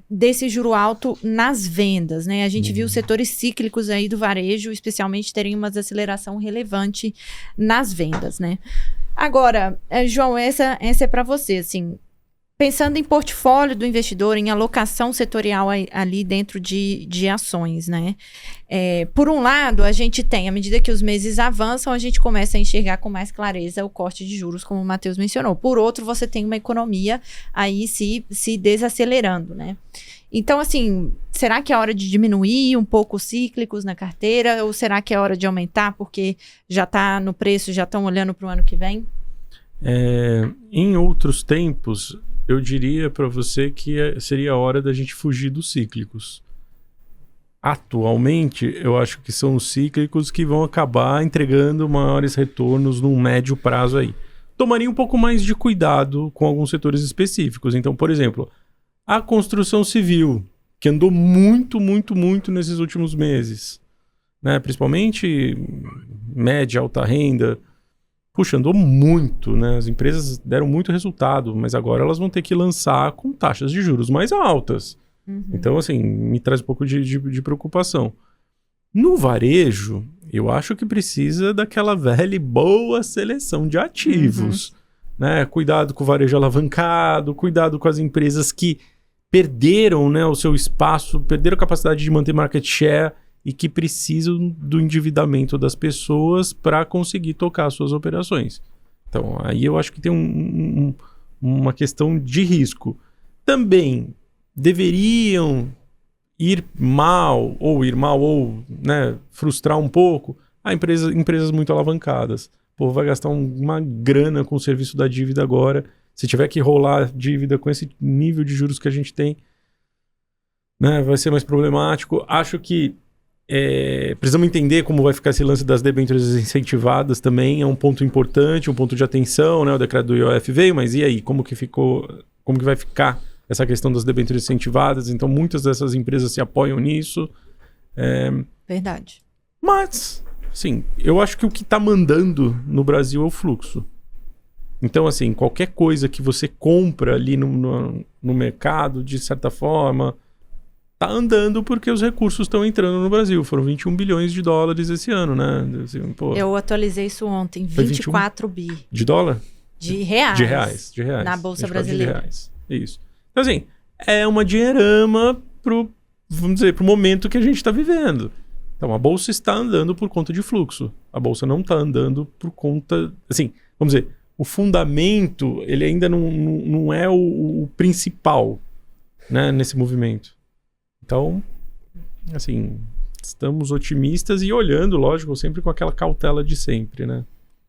desse juro alto nas vendas, né? A gente viu setores cíclicos aí do varejo, especialmente, terem uma desaceleração relevante nas vendas, né? Agora, João, essa é para você, assim, pensando em portfólio do investidor, em alocação setorial ali dentro de ações, né? Por um lado, a gente tem, à medida que os meses avançam, a gente começa a enxergar com mais clareza o corte de juros, como o Matheus mencionou. Por outro, você tem uma economia aí se desacelerando, né? Então, assim, será que é hora de diminuir um pouco os cíclicos na carteira? Ou será que é hora de aumentar porque já está no preço, já estão olhando para o ano que vem? Em outros tempos, eu diria para você que seria a hora da gente fugir dos cíclicos. Atualmente, eu acho que são os cíclicos que vão acabar entregando maiores retornos num médio prazo aí. Tomaria um pouco mais de cuidado com alguns setores específicos. Então, por exemplo, a construção civil, que andou muito, muito, muito nesses últimos meses, né? Principalmente média, alta renda. Puxa, andou muito, né? As empresas deram muito resultado, mas agora elas vão ter que lançar com taxas de juros mais altas. Então, assim, me traz um pouco de preocupação. No varejo, eu acho que precisa daquela velha e boa seleção de ativos. Né? Cuidado com o varejo alavancado, cuidado com as empresas que perderam, né, o seu espaço, perderam a capacidade de manter market share e que precisam do endividamento das pessoas para conseguir tocar as suas operações. Então, aí eu acho que tem uma questão de risco. Também deveriam ir mal, ou né, frustrar um pouco, empresas muito alavancadas. Pô, vai gastar uma grana com o serviço da dívida agora. Se tiver que rolar dívida com esse nível de juros que a gente tem, né, vai ser mais problemático. Acho que precisamos entender como vai ficar esse lance das debêntures incentivadas também. É um ponto importante, um ponto de atenção, né? O decreto do IOF veio, mas e aí? Como que vai ficar essa questão das debêntures incentivadas? Então, muitas dessas empresas se apoiam nisso. Verdade. Mas, sim, eu acho que o que está mandando no Brasil é o fluxo. Então, assim, qualquer coisa que você compra ali no mercado, de certa forma, tá andando porque os recursos estão entrando no Brasil. Foram 21 bilhões de dólares esse ano, né? Assim, pô, eu atualizei isso ontem. 24 bi. De dólar? De reais. De reais. Na Bolsa Brasileira. De reais. Isso. Então, assim, é uma dinheirama pro momento que a gente está vivendo. Então, a Bolsa está andando por conta de fluxo. A Bolsa não está andando por conta... Assim, vamos dizer, o fundamento, ele ainda não é o principal, né, nesse movimento. Então, assim, estamos otimistas e olhando, lógico, sempre com aquela cautela de sempre, né?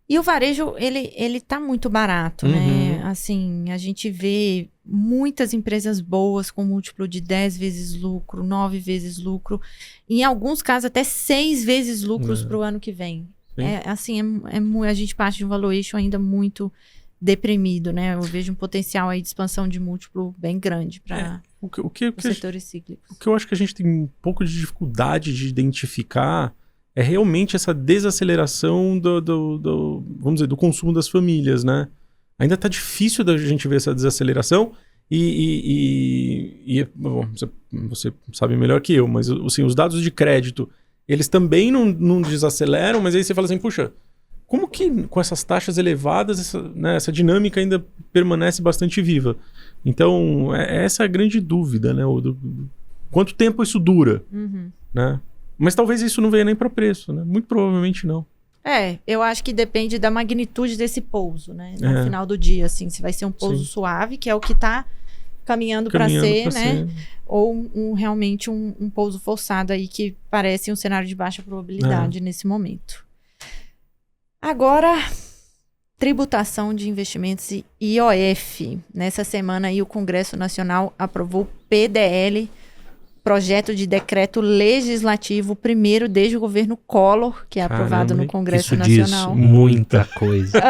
E o varejo, ele tá muito barato, né? Assim, a gente vê muitas empresas boas com múltiplo de 10 vezes lucro, 9 vezes lucro. Em alguns casos, até 6 vezes lucros para o ano que vem. A gente parte de um valuation ainda muito deprimido, né? Eu vejo um potencial aí de expansão de múltiplo bem grande para os setores cíclicos. O que eu acho que a gente tem um pouco de dificuldade de identificar é realmente essa desaceleração vamos dizer, do consumo das famílias, né? Ainda tá difícil da gente ver essa desaceleração bom, você sabe melhor que eu, mas assim, os dados de crédito, eles também não desaceleram, mas aí você fala assim, puxa, como que com essas taxas elevadas, essa dinâmica ainda permanece bastante viva? Então, essa é a grande dúvida, né? Quanto tempo isso dura, né? Mas talvez isso não venha nem para preço, né? Muito provavelmente não. Eu acho que depende da magnitude desse pouso, né? No final do dia, assim, se vai ser um pouso suave, que é o que está caminhando para ser, né? Ou realmente um pouso forçado aí, que parece um cenário de baixa probabilidade nesse momento. Agora, tributação de investimentos e IOF. Nessa semana aí o Congresso Nacional aprovou PDL, Projeto de Decreto Legislativo, primeiro desde o governo Collor, que é aprovado no Congresso Nacional. Diz muita coisa.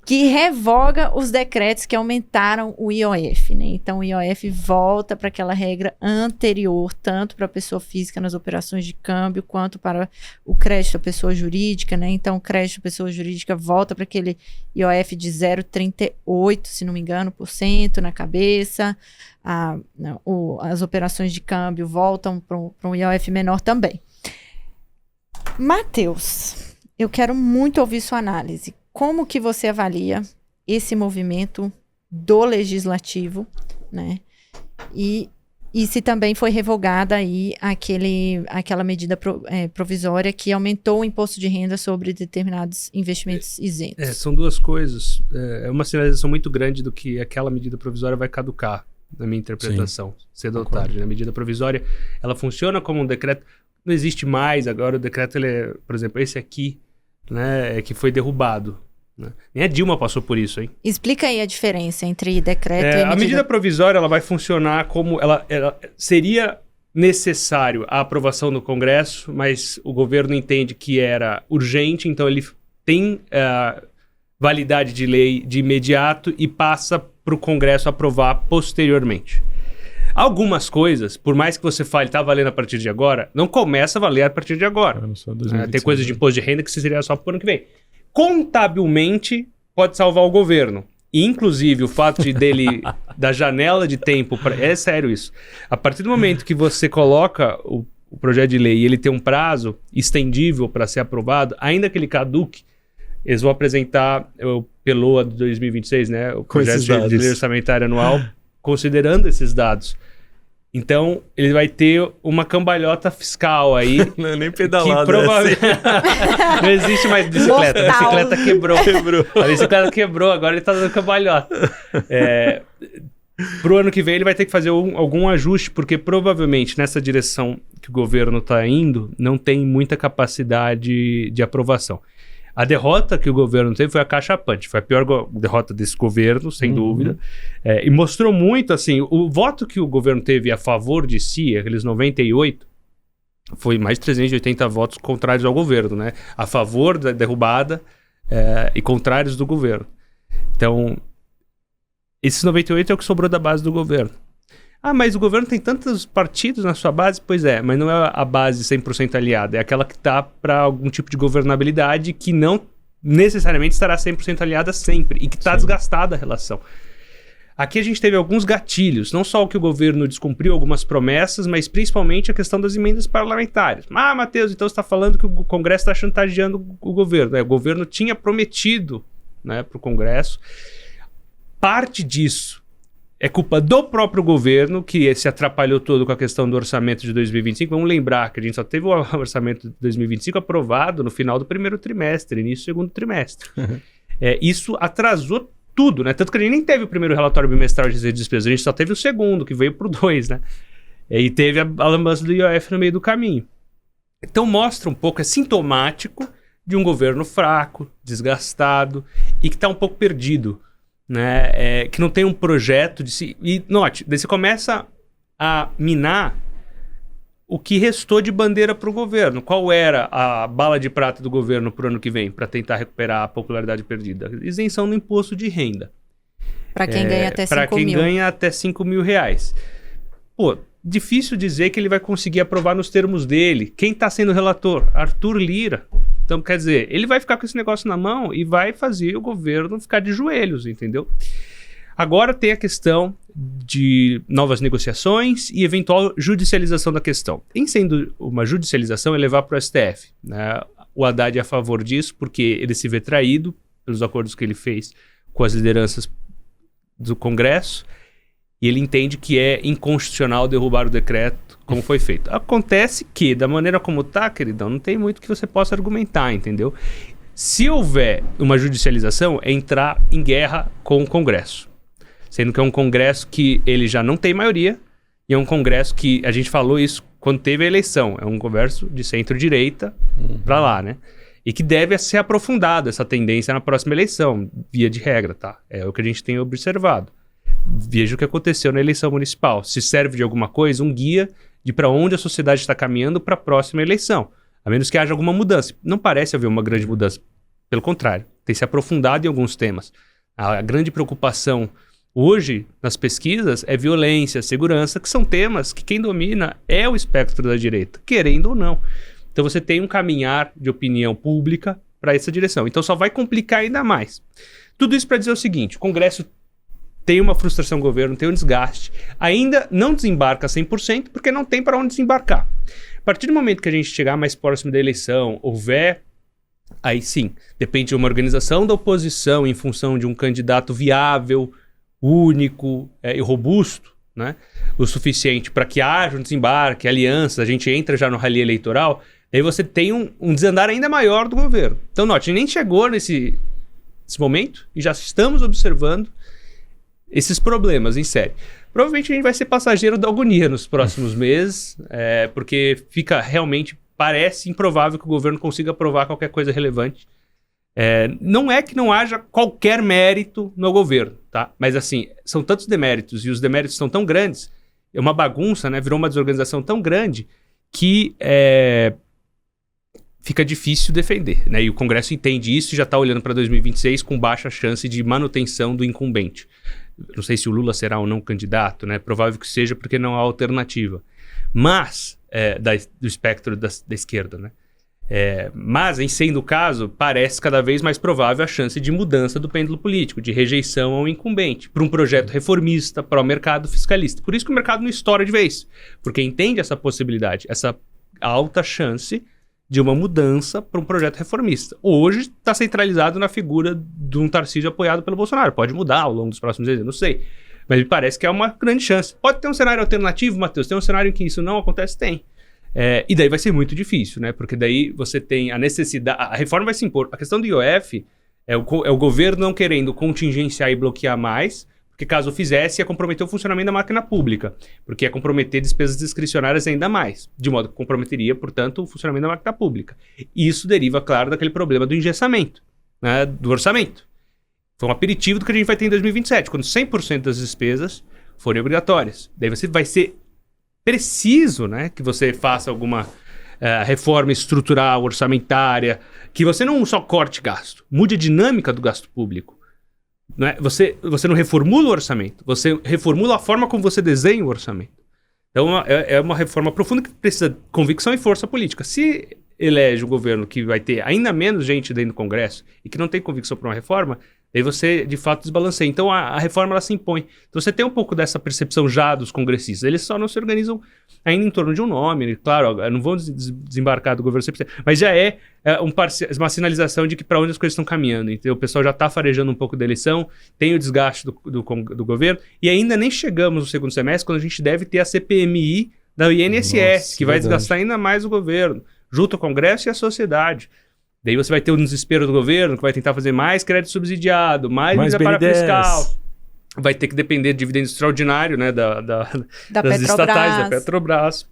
Que revoga os decretos que aumentaram o IOF, né? Então, o IOF volta para aquela regra anterior, tanto para a pessoa física nas operações de câmbio, quanto para o crédito à pessoa jurídica, né? Então, o crédito à pessoa jurídica volta para aquele IOF de 0,38, se não me engano, por cento na cabeça. As operações de câmbio voltam para um IOF menor também. Matheus, eu quero muito ouvir sua análise. Como que você avalia esse movimento do legislativo, né? E se também foi revogada aí aquela medida provisória que aumentou o imposto de renda sobre determinados investimentos isentos. São duas coisas. É uma sinalização muito grande do que aquela medida provisória vai caducar, na minha interpretação, cedo ou tarde. A medida provisória, ela funciona como um decreto, não existe mais agora. O decreto, ele é, por exemplo, esse aqui, né, que foi derrubado. Né? Nem a Dilma passou por isso, hein? Explica aí a diferença entre decreto e medida... A medida provisória, ela vai funcionar como... Ela seria necessário a aprovação do Congresso, mas o governo entende que era urgente, então ele tem validade de lei de imediato e passa para o Congresso aprovar posteriormente. Algumas coisas, por mais que você fale, tá valendo a partir de agora, não começa a valer a partir de agora. Tem coisas de imposto de renda que seria só para o ano que vem. Contabilmente, pode salvar o governo. E, inclusive, o fato dele, da janela de tempo... É sério isso. A partir do momento que você coloca o projeto de lei e ele tem um prazo estendível para ser aprovado, ainda que ele caduque, eles vão apresentar o PELOA de 2026, né? O projeto de lei orçamentária anual, considerando esses dados. Então, ele vai ter uma cambalhota fiscal aí. Não é nem pedalada. Que provavelmente... Não existe mais bicicleta. A bicicleta quebrou. A bicicleta quebrou, agora ele tá dando cambalhota. Pro ano que vem ele vai ter que fazer algum ajuste, porque provavelmente nessa direção que o governo está indo, não tem muita capacidade de aprovação. A derrota que o governo teve foi acachapante, foi a pior derrota desse governo, sem dúvida, e mostrou muito, assim, o voto que o governo teve a favor de si, aqueles 98, foi mais de 380 votos contrários ao governo, né? A favor da derrubada e contrários do governo. Então, esses 98 é o que sobrou da base do governo. Ah, mas o governo tem tantos partidos na sua base? Pois é, mas não é a base 100% aliada. É aquela que está para algum tipo de governabilidade que não necessariamente estará 100% aliada sempre e que está desgastada a relação. Aqui a gente teve alguns gatilhos, não só o que o governo descumpriu algumas promessas, mas principalmente a questão das emendas parlamentares. Ah, Matheus, então você está falando que o Congresso está chantageando o governo. O governo tinha prometido, né, para o Congresso. Parte disso é culpa do próprio governo, que se atrapalhou todo com a questão do orçamento de 2025. Vamos lembrar que a gente só teve o orçamento de 2025 aprovado no final do primeiro trimestre, início do segundo trimestre. Isso atrasou tudo, né? Tanto que a gente nem teve o primeiro relatório bimestral de receita e despesa, a gente só teve o segundo, que veio pro 2, né? E teve a lambança do IOF no meio do caminho. Então mostra um pouco, é sintomático de um governo fraco, desgastado e que está um pouco perdido, né? Que não tem um projeto de si. E note, daí você começa a minar o que restou de bandeira para o governo. Qual era a bala de prata do governo para o ano que vem, para tentar recuperar a popularidade perdida? Isenção do imposto de renda. Para quem ganha até 5 mil. Para quem ganha até 5 mil reais. Pô, difícil dizer que ele vai conseguir aprovar nos termos dele. Quem está sendo relator? Arthur Lira. Então, quer dizer, ele vai ficar com esse negócio na mão e vai fazer o governo ficar de joelhos, entendeu? Agora tem a questão de novas negociações e eventual judicialização da questão. Em sendo uma judicialização, é levar para o STF, né? O Haddad é a favor disso porque ele se vê traído pelos acordos que ele fez com as lideranças do Congresso e ele entende que é inconstitucional derrubar o decreto como foi feito. Acontece que, da maneira como tá, queridão, não tem muito que você possa argumentar, entendeu? Se houver uma judicialização, é entrar em guerra com o Congresso. Sendo que é um Congresso que ele já não tem maioria e é um Congresso que, a gente falou isso quando teve a eleição, é um Congresso de centro-direita para lá, né? E que deve ser aprofundada essa tendência na próxima eleição, via de regra, tá? É o que a gente tem observado. Veja o que aconteceu na eleição municipal. Se serve de alguma coisa, um guia de para onde a sociedade está caminhando para a próxima eleição. A menos que haja alguma mudança. Não parece haver uma grande mudança. Pelo contrário, tem se aprofundado em alguns temas. A grande preocupação hoje nas pesquisas é violência, segurança, que são temas que quem domina é o espectro da direita, querendo ou não. Então você tem um caminhar de opinião pública para essa direção. Então só vai complicar ainda mais. Tudo isso para dizer o seguinte, o Congresso tem uma frustração do governo, tem um desgaste, ainda não desembarca 100% porque não tem para onde desembarcar. A partir do momento que a gente chegar mais próximo da eleição, houver, aí sim, depende de uma organização da oposição em função de um candidato viável, único e robusto, né? O suficiente para que haja um desembarque, alianças, a gente entra já no rally eleitoral, aí você tem um desandar ainda maior do governo. Então, note, a gente nem chegou nesse momento e já estamos observando esses problemas em série. Provavelmente a gente vai ser passageiro da agonia nos próximos meses, porque fica realmente, parece improvável que o governo consiga aprovar qualquer coisa relevante. Não é que não haja qualquer mérito no governo, tá? Mas assim, são tantos deméritos e os deméritos são tão grandes, é uma bagunça, né? Virou uma desorganização tão grande que fica difícil defender, né? E o Congresso entende isso e já está olhando para 2026 com baixa chance de manutenção do incumbente. Não sei se o Lula será ou não candidato, né? Provável que seja porque não há alternativa. Mas, do espectro da esquerda, né? Mas, em sendo o caso, parece cada vez mais provável a chance de mudança do pêndulo político, de rejeição ao incumbente, para um projeto reformista, para o mercado fiscalista. Por isso que o mercado não estoura de vez, porque entende essa possibilidade, essa alta chance de uma mudança para um projeto reformista. Hoje está centralizado na figura de um Tarcísio apoiado pelo Bolsonaro. Pode mudar ao longo dos próximos meses, eu não sei. Mas me parece que é uma grande chance. Pode ter um cenário alternativo, Matheus? Tem um cenário em que isso não acontece? Tem. E daí vai ser muito difícil, né? Porque daí você tem a necessidade... A reforma vai se impor. A questão do IOF é o governo não querendo contingenciar e bloquear mais, porque caso fizesse, ia comprometer o funcionamento da máquina pública, porque ia comprometer despesas discricionárias ainda mais, de modo que comprometeria, portanto, o funcionamento da máquina pública. E isso deriva, claro, daquele problema do engessamento, né, do orçamento. Foi um aperitivo do que a gente vai ter em 2027, quando 100% das despesas forem obrigatórias. Daí você vai ser preciso, né, que você faça alguma reforma estrutural, orçamentária, que você não só corte gasto, mude a dinâmica do gasto público. Não é? Você não reformula o orçamento, você reformula a forma como você desenha o orçamento. Então é uma reforma profunda que precisa de convicção e força política. Se elege um governo que vai ter ainda menos gente dentro do Congresso e que não tem convicção para uma reforma, aí você, de fato, desbalanceia. Então, a reforma, ela se impõe. Então, você tem um pouco dessa percepção já dos congressistas. Eles só não se organizam ainda em torno de um nome. Claro, não vão desembarcar do governo 100%. Mas já é uma sinalização de que para onde as coisas estão caminhando. Então, o pessoal já está farejando um pouco da eleição, tem o desgaste do governo. E ainda nem chegamos no segundo semestre, quando a gente deve ter a CPMI da INSS, que vai desgastar ainda mais o governo, junto ao Congresso e à sociedade. Daí você vai ter um desespero do governo, que vai tentar fazer mais crédito subsidiado, mais medida para fiscal. Vai ter que depender de dividendo extraordinário, né, das estatais, da Petrobras,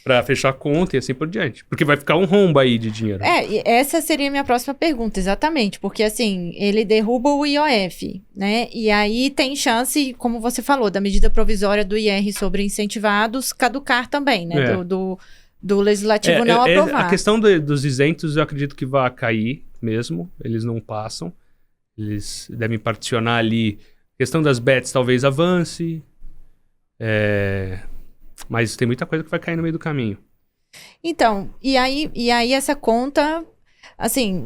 para fechar a conta e assim por diante. Porque vai ficar um rombo aí de dinheiro. E essa seria a minha próxima pergunta, exatamente. Porque, assim, ele derruba o IOF, né? E aí tem chance, como você falou, da medida provisória do IR sobre incentivados caducar também, né? Do legislativo não aprovar. A questão dos isentos, eu acredito que vai cair mesmo. Eles não passam. Eles devem particionar ali. A questão das bets talvez avance. Mas tem muita coisa que vai cair no meio do caminho. Então, e aí essa conta, assim,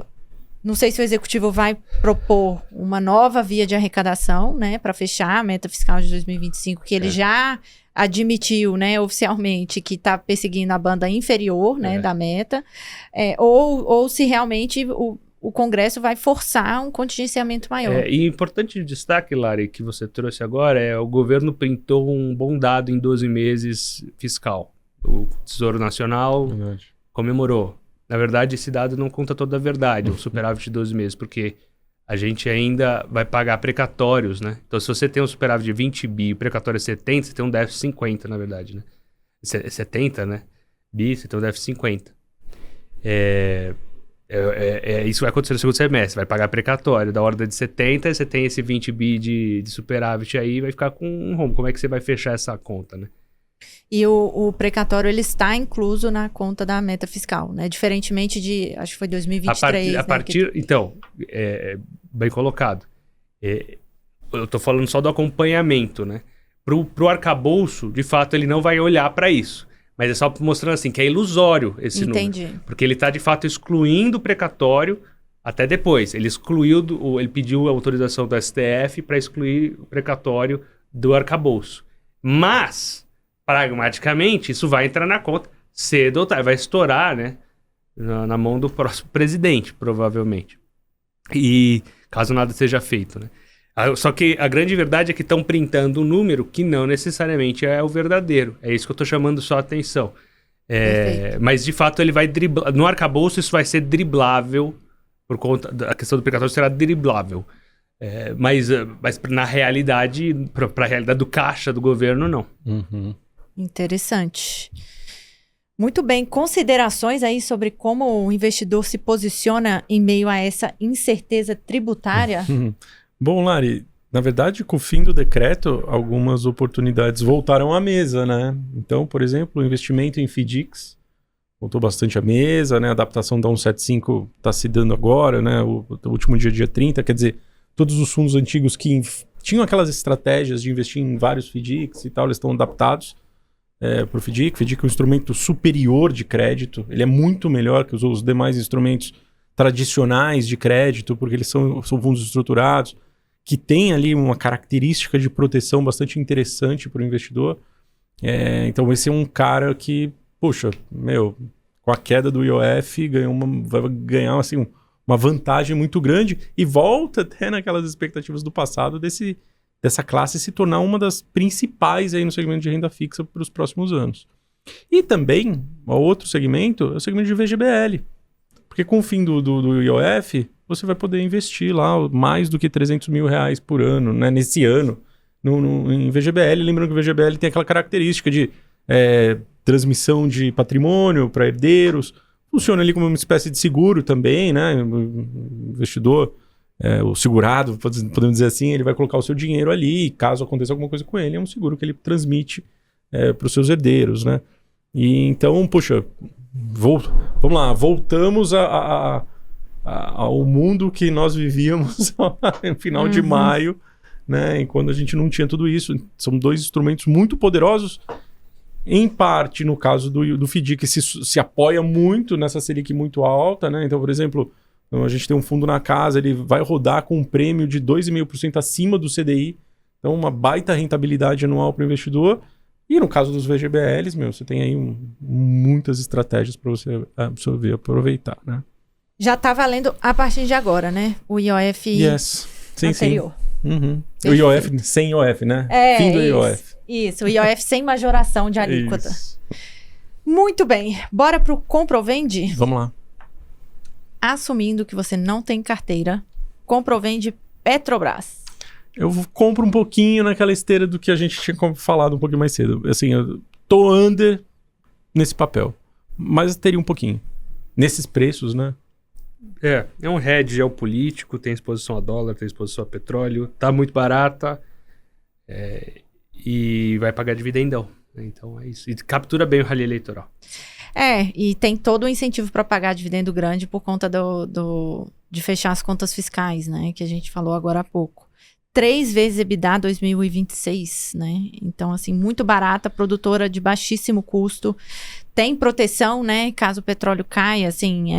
não sei se o executivo vai propor uma nova via de arrecadação, né, para fechar a meta fiscal de 2025, que ele já admitiu, né, oficialmente, que está perseguindo a banda inferior, né, da meta, ou se realmente o Congresso vai forçar um contingenciamento maior. E importante destaque, Lari, que você trouxe agora, o governo printou um bom dado em 12 meses fiscal. O Tesouro Nacional comemorou. Na verdade, esse dado não conta toda a verdade, o superávit de 12 meses, porque a gente ainda vai pagar precatórios, né? Então, se você tem um superávit de 20 bi e o precatório é 70, você tem um déficit 50, na verdade, né? 70, né? Bi, você tem um déficit 50. Isso vai acontecer no segundo semestre, vai pagar precatório da ordem de 70, você tem esse 20 bi de superávit aí, vai ficar com um rombo. Como é que você vai fechar essa conta, né? E o precatório, ele está incluso na conta da meta fiscal, né? Diferentemente de, acho que foi 2023. Então, bem colocado. Eu estou falando só do acompanhamento, né? Pro arcabouço, de fato, ele não vai olhar para isso. Mas é só mostrando assim, que é ilusório esse número. Porque ele está, de fato, excluindo o precatório até depois. Ele pediu a autorização do STF para excluir o precatório do arcabouço. Mas, pragmaticamente, isso vai entrar na conta cedo ou tarde. Vai estourar, né? Na mão do próximo presidente, provavelmente. E caso nada seja feito, né? Só que a grande verdade é que estão printando um número que não necessariamente é o verdadeiro. É isso que eu estou chamando só a atenção. Mas, de fato, ele vai driblar. No arcabouço, isso vai ser driblável, por conta da questão do precatório será driblável. Mas na realidade, para a realidade do caixa do governo, não. Uhum. Interessante. Muito bem. Considerações aí sobre como o investidor se posiciona em meio a essa incerteza tributária? Bom, Lari, na verdade, com o fim do decreto, algumas oportunidades voltaram à mesa, né? Então, por exemplo, o investimento em FDICs voltou bastante à mesa, né? A adaptação da 175 está se dando agora, né? O último dia 30, quer dizer, todos os fundos antigos que tinham aquelas estratégias de investir em vários FDICs e tal, eles estão adaptados para o FDIC. O FDIC é um instrumento superior de crédito, ele é muito melhor que os demais instrumentos tradicionais de crédito, porque eles são fundos estruturados, que tem ali uma característica de proteção bastante interessante para o investidor. Então esse é um cara que, poxa, com a queda do IOF, vai ganhar assim, uma vantagem muito grande e volta até naquelas expectativas do passado dessa classe se tornar uma das principais aí no segmento de renda fixa para os próximos anos. E também, outro segmento é o segmento de VGBL. Porque com o fim do IOF, você vai poder investir lá mais do que R$300 mil por ano, né? Nesse ano. em VGBL. Lembrando que o VGBL tem aquela característica de transmissão de patrimônio para herdeiros. Funciona ali como uma espécie de seguro também, né? O investidor, o segurado, podemos dizer assim, ele vai colocar o seu dinheiro ali e caso aconteça alguma coisa com ele, é um seguro que ele transmite para os seus herdeiros, né? E então, poxa, vamos lá, voltamos ao mundo que nós vivíamos no final de maio, né? Quando a gente não tinha tudo isso. São dois instrumentos muito poderosos. Em parte, no caso do FDIC, que se apoia muito nessa Selic muito alta, né? Então, por exemplo, a gente tem um fundo na casa, ele vai rodar com um prêmio de 2,5% acima do CDI. Então, uma baita rentabilidade anual para o investidor. E no caso dos VGBLs, você tem aí muitas estratégias para você absorver, aproveitar, né? Já está valendo a partir de agora, né? O IOF anterior. Sim. Uhum. O IOF sem IOF, né? Fim do IOF. Isso, o IOF sem majoração de alíquota. Isso. Muito bem. Bora pro compra ou vende? Vamos lá. Assumindo que você não tem carteira, compra ou vende Petrobras? Eu compro um pouquinho naquela esteira do que a gente tinha falado um pouquinho mais cedo. Assim, eu tô under nesse papel. Mas teria um pouquinho. Nesses preços, né? É um hedge geopolítico, tem exposição a dólar, tem exposição a petróleo, tá muito barata e vai pagar dividendão. Então é isso. E captura bem o rally eleitoral. E tem todo o incentivo para pagar dividendo grande por conta de fechar as contas fiscais, né? Que a gente falou agora há pouco. 3 vezes EBITDA 2026, né? Então, assim, muito barata, produtora de baixíssimo custo. Tem proteção, né? Caso o petróleo caia, assim,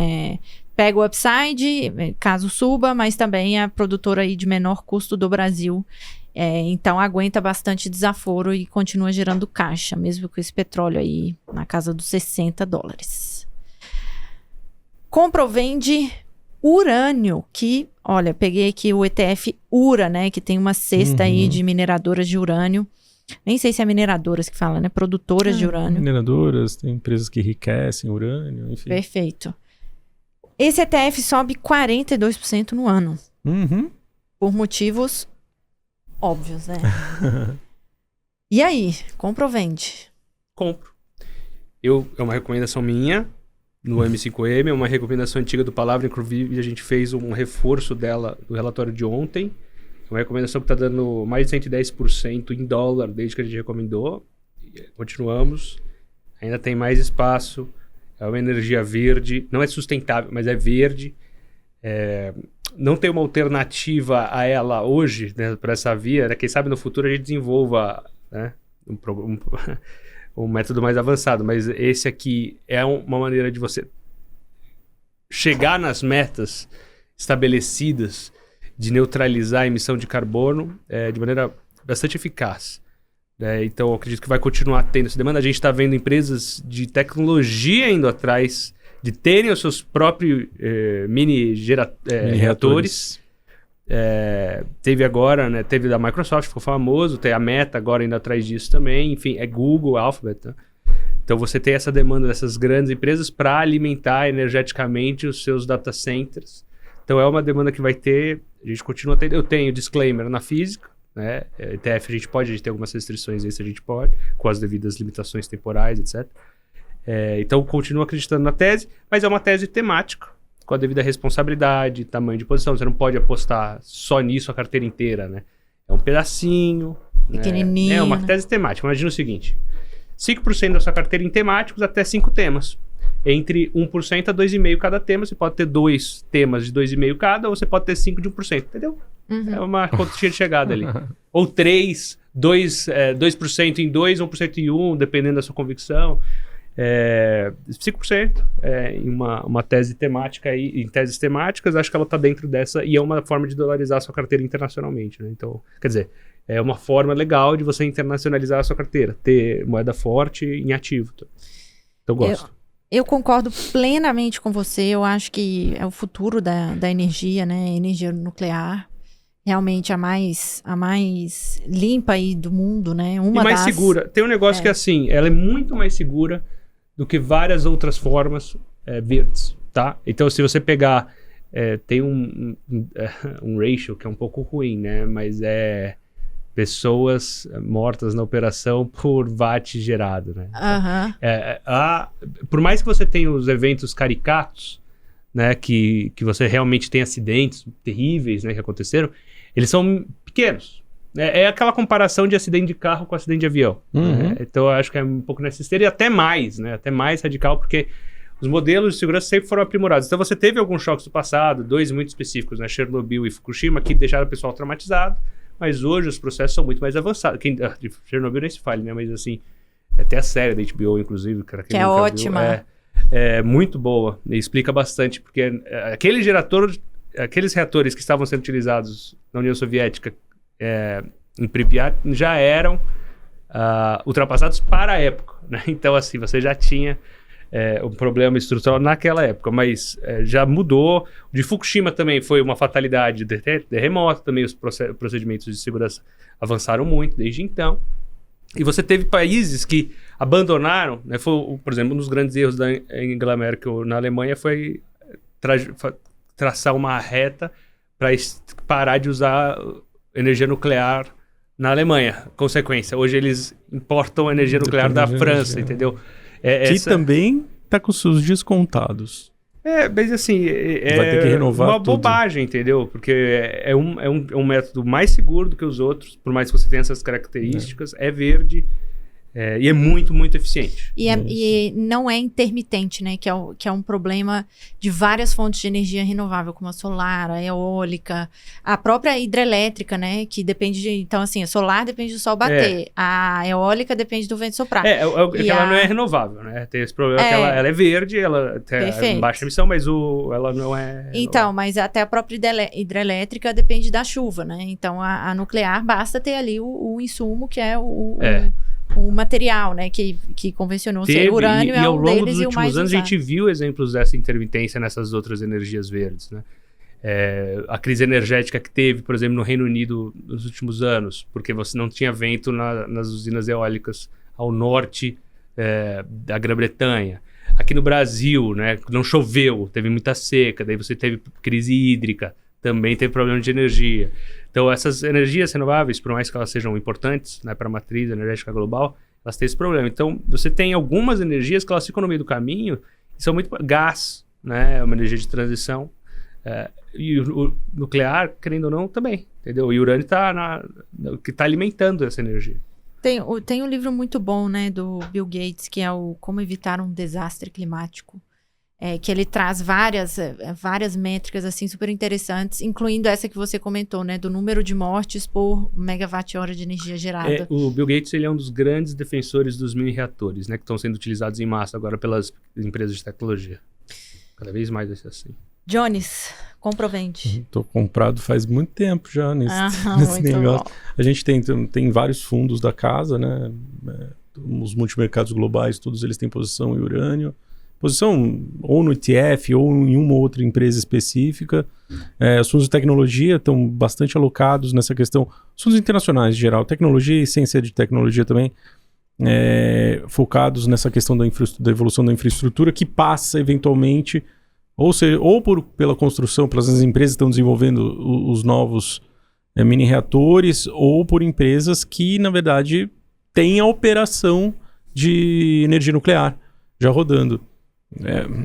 pega o upside, caso suba, mas também é a produtora aí de menor custo do Brasil. Então, aguenta bastante desaforo e continua gerando caixa, mesmo com esse petróleo aí na casa dos $60. Compra ou vende urânio, que, olha, peguei aqui o ETF URA, né, que tem uma cesta aí de mineradoras de urânio. Nem sei se é mineradoras que fala, né, produtoras de urânio. Mineradoras, tem empresas que enriquecem urânio, enfim. Perfeito. Esse ETF sobe 42% no ano. Por motivos óbvios, né? E aí, compra ou vende? Compro. É uma recomendação minha no M5M, é uma recomendação antiga do Palavra, inclusive a gente fez um reforço dela do relatório de ontem. É uma recomendação que está dando mais de 110% em dólar desde que a gente recomendou. Continuamos. Ainda tem mais espaço. É uma energia verde. Não é sustentável, mas é verde. Não tem uma alternativa a ela hoje, né, para essa via. Né? Quem sabe no futuro a gente desenvolva, né, um método mais avançado. Mas esse aqui é uma maneira de você chegar nas metas estabelecidas de neutralizar a emissão de carbono de maneira bastante eficaz. Então, eu acredito que vai continuar tendo essa demanda. A gente está vendo empresas de tecnologia indo atrás de terem os seus próprios mini reatores. Teve agora, né, teve da Microsoft, ficou famoso, tem a Meta agora indo atrás disso também. Enfim, é Google, Alphabet. Né? Então, você tem essa demanda dessas grandes empresas para alimentar energeticamente os seus data centers. Então, é uma demanda que vai ter, a gente continua tendo. Eu tenho disclaimer na física, né? ETF a gente tem algumas restrições aí, se a gente pode, com as devidas limitações temporais, etc. Então, continuo acreditando na tese, mas é uma tese temática, com a devida responsabilidade, tamanho de posição. Você não pode apostar só nisso a carteira inteira, né? É um pedacinho. Pequenininho. É uma tese temática. Imagina o seguinte, 5% da sua carteira em temáticos até 5 temas. Entre 1% a 2,5% cada tema. Você pode ter 2 temas de 2,5% cada, ou você pode ter 5 de 1%, entendeu? É uma continha de chegada ali. Ou 3, 2% em 2, 1% em 1, dependendo da sua convicção. 5% em uma tese temática aí, em teses temáticas, acho que ela está dentro dessa, e é uma forma de dolarizar a sua carteira internacionalmente, né? Então, quer dizer, é uma forma legal de você internacionalizar a sua carteira, ter moeda forte em ativo. Então, gosto. Eu concordo plenamente com você. Eu acho que é o futuro da energia, né? Energia nuclear. Realmente a mais limpa aí do mundo, né? E mais segura. Tem um negócio que é assim, ela é muito mais segura do que várias outras formas verdes, tá? Então, se você pegar... tem um ratio que é um pouco ruim, né? Mas pessoas mortas na operação por watt gerado, né? Por mais que você tenha os eventos caricatos, né, que você realmente tem acidentes terríveis, né, que aconteceram, eles são pequenos. É aquela comparação de acidente de carro com acidente de avião. Né? Então eu acho que é um pouco nessa esteira e até mais, né? Até mais radical, porque os modelos de segurança sempre foram aprimorados. Então você teve alguns choques do passado, 2 muito específicos, né? Chernobyl e Fukushima, que deixaram o pessoal traumatizado, mas hoje os processos são muito mais avançados. De Chernobyl nem se fale, né? Mas assim, até a série da HBO, inclusive, que é ótima. É muito boa e explica bastante, porque aqueles reatores que estavam sendo utilizados na União Soviética em Pripyat já eram ultrapassados para a época, né? Então assim, você já tinha um problema estrutural naquela época, mas já mudou. O de Fukushima também foi uma fatalidade de terremoto, também os procedimentos de segurança avançaram muito desde então. E você teve países que abandonaram, né? Por exemplo, um dos grandes erros da Angela Merkel na Alemanha foi traçar uma reta para parar de usar energia nuclear na Alemanha. Consequência, hoje eles importam energia nuclear da França, entendeu? Que também está com seus dias contados. Mas assim, vai ter que renovar uma tudo. bobagem, entendeu? Porque é um método mais seguro do que os outros, por mais que você tenha essas características, é verde e é muito, muito eficiente. E não é intermitente, né? Que é um problema de várias fontes de energia renovável, como a solar, a eólica, a própria hidrelétrica, né? Que depende de... Então, assim, a solar depende do sol bater, a eólica depende do vento soprar. Ela não é renovável, né? Tem esse problema que ela é verde, ela tem baixa emissão, mas ela não é... Então, mas até a própria hidrelétrica depende da chuva, né? Então, a nuclear basta ter ali o insumo, que é o material, né, que convencionou ser urânio, e ao longo dos últimos últimos anos a gente viu exemplos dessa intermitência nessas outras energias verdes, né? A crise energética que teve, por exemplo, no Reino Unido nos últimos anos, porque você não tinha vento nas usinas eólicas ao norte da Grã-Bretanha. Aqui no Brasil, né, não choveu, teve muita seca, daí você teve crise hídrica, também teve problema de energia. Então, essas energias renováveis, por mais que elas sejam importantes, né, para a matriz energética global, elas têm esse problema. Então, você tem algumas energias que elas ficam no meio do caminho e são muito... Gás, né, é uma energia de transição. E o nuclear, querendo ou não, também, entendeu? E o urânio que está alimentando essa energia. Tem um livro muito bom, né, do Bill Gates, que é o Como Evitar um Desastre Climático. Que ele traz várias métricas assim super interessantes, incluindo essa que você comentou, né, do número de mortes por megawatt-hora de energia gerada. O Bill Gates, ele é um dos grandes defensores dos mini-reatores, né, que estão sendo utilizados em massa agora pelas empresas de tecnologia. Cada vez mais vai ser assim. Jones, compra ou vende? Estou comprado faz muito tempo já nesse negócio. Bom. A gente tem vários fundos da casa, né, os multimercados globais, todos eles têm posição em urânio. Posição ou no ETF ou em uma ou outra empresa específica. Os fundos de tecnologia estão bastante alocados nessa questão. Os fundos internacionais, em geral, tecnologia e ciência de tecnologia também, focados nessa questão da evolução da infraestrutura, que passa eventualmente, pela construção, pelas empresas que estão desenvolvendo os novos mini-reatores, ou por empresas que, na verdade, têm a operação de energia nuclear já rodando.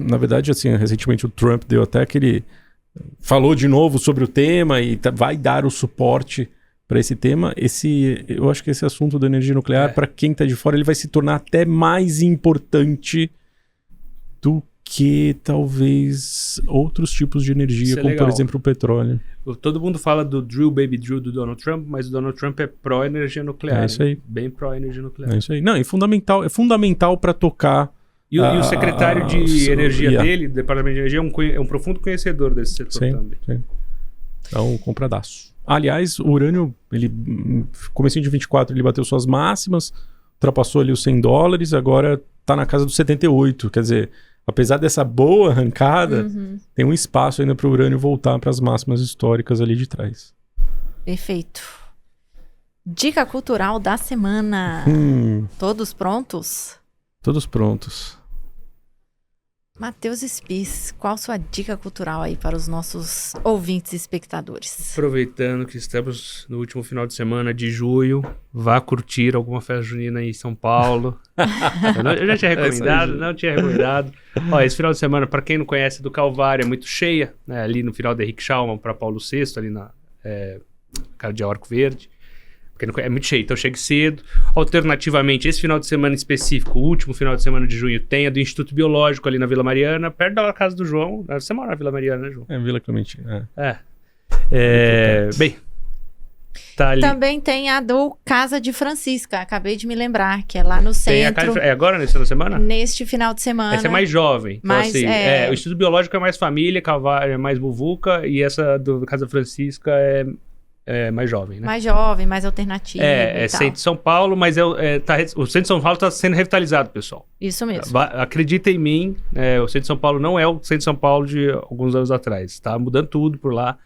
Na verdade, assim, recentemente o Trump deu até falou de novo sobre o tema e vai dar o suporte para esse tema. Eu acho que esse assunto da energia nuclear, para quem está de fora, ele vai se tornar até mais importante do que talvez outros tipos de energia, como por exemplo o petróleo. Todo mundo fala do Drill Baby Drill do Donald Trump, mas o Donald Trump é pró-energia nuclear. É isso aí. Né? Bem pró-energia nuclear. É isso aí. Não, é fundamental para tocar. E o secretário de energia dele, do Departamento de Energia, é um profundo conhecedor desse setor também. Sim. Então, compradaço. Aliás, o urânio, comecinho de 24, ele bateu suas máximas, ultrapassou ali os $100, agora está na casa dos 78. Quer dizer, apesar dessa boa arrancada, tem um espaço ainda para o urânio voltar para as máximas históricas ali de trás. Perfeito. Dica cultural da semana. Todos prontos? Todos prontos. Matheus Spies, qual sua dica cultural aí para os nossos ouvintes e espectadores? Aproveitando que estamos no último final de semana de julho, vá curtir alguma festa junina aí em São Paulo. Eu já tinha recomendado, não tinha recomendado. Ó, esse final de semana, para quem não conhece, do Calvário é muito cheia, né? Ali no final da Henrique Schaumann para Paulo VI, ali na Cardeal Arco Verde. É muito cheio, então chegue cedo. Alternativamente, esse final de semana específico, o último final de semana de junho, tem a do Instituto Biológico ali na Vila Mariana, perto da casa do João. Você mora na Vila Mariana, né, João? É, Vila Clemente. Bem, tá ali. Também tem a do Casa de Francisca, acabei de me lembrar, que é lá no centro. É agora, nesse final de semana? Neste final de semana. Essa é mais jovem. Então, Mas, assim, o Instituto Biológico é mais família, Calvário é mais muvuca, e essa do Casa Francisca é mais jovem, né? Mais jovem, mais alternativo. Centro de São Paulo, mas o Centro de São Paulo está sendo revitalizado, pessoal. Isso mesmo. Acredita em mim, o Centro de São Paulo não é o Centro de São Paulo de alguns anos atrás. Está mudando tudo por lá.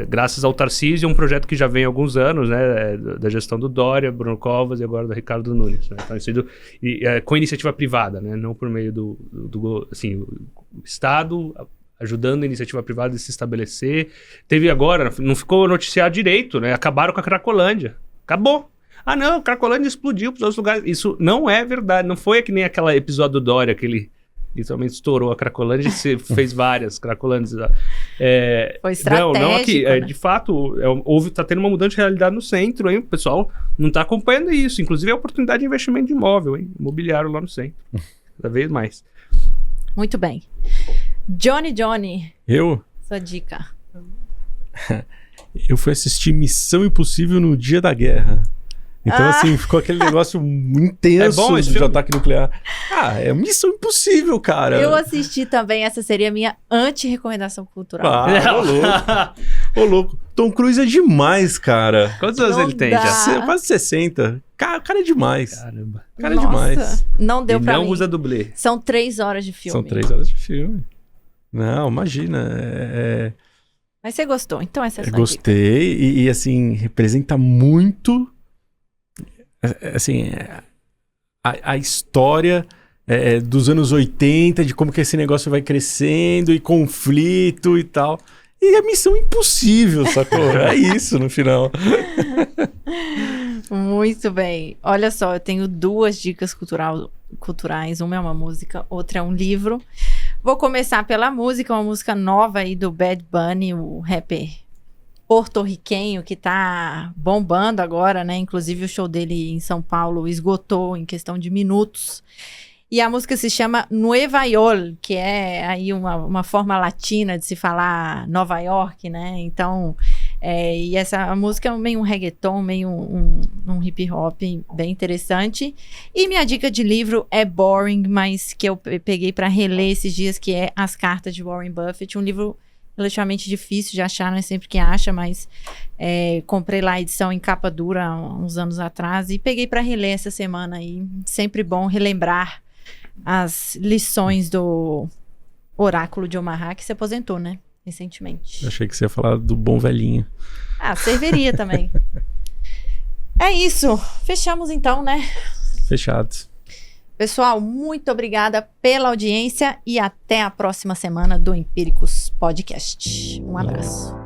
Graças ao Tarcísio, um projeto que já vem há alguns anos, né? Da gestão do Dória, Bruno Covas e agora do Ricardo Nunes. Né? Então, com iniciativa privada, né? Não por meio do assim, o Estado ajudando a iniciativa privada a se estabelecer. Teve agora, não ficou noticiado direito, né? Acabaram com a Cracolândia. Acabou. Ah, não, a Cracolândia explodiu para os outros lugares. Isso não é verdade. Não foi que nem aquele episódio do Dória, que ele literalmente estourou a Cracolândia e fez várias Cracolândias. Foi estratégico, não aqui. né? De fato, tá tendo uma mudança de realidade no centro, hein? O pessoal não está acompanhando isso. Inclusive, a oportunidade de investimento de imóvel, hein? Imobiliário lá no centro. Cada vez mais. Muito bem. Johnny. Eu? Sua dica. Eu fui assistir Missão Impossível no dia da guerra. Então, assim, ficou aquele negócio intenso de ataque nuclear. É Missão Impossível, cara. Eu assisti também, essa seria a minha anti-recomendação cultural. Ô, louco. Tom Cruise é demais, cara. Quantos anos ele tem já? Quase 60. Cara, o cara é demais. Caramba. O cara é demais. Não deu pra mim. Não usa dublê. São 3 horas de filme. São 3 horas de filme. Não, imagina. Mas você gostou, então essa é a sua Gostei e, assim, representa muito, assim, a história dos anos 80, de como que esse negócio vai crescendo e conflito e tal. E a Missão Impossível, sacou? É isso no final. Muito bem. Olha só, eu tenho 2 dicas culturais. Uma é uma música, outra é um livro. Vou começar pela música, uma música nova aí do Bad Bunny, o rapper porto-riquenho que tá bombando agora, né? Inclusive o show dele em São Paulo esgotou em questão de minutos. E a música se chama Nueva York, que é aí uma forma latina de se falar Nova York, né? Então, e essa música é meio um reggaeton, meio um hip hop bem interessante. E minha dica de livro é Boring, mas que eu peguei para reler esses dias, que é As Cartas de Warren Buffett, um livro relativamente difícil de achar, não é sempre que acha, mas comprei lá a edição em capa dura uns anos atrás e peguei para reler essa semana aí. Sempre bom relembrar as lições do Oráculo de Omaha, que se aposentou, né? Recentemente. Achei que você ia falar do Bom Velhinho. Serviria também. É isso. Fechamos então, né? Fechados. Pessoal, muito obrigada pela audiência e até a próxima semana do Empíricos Podcast. Um abraço.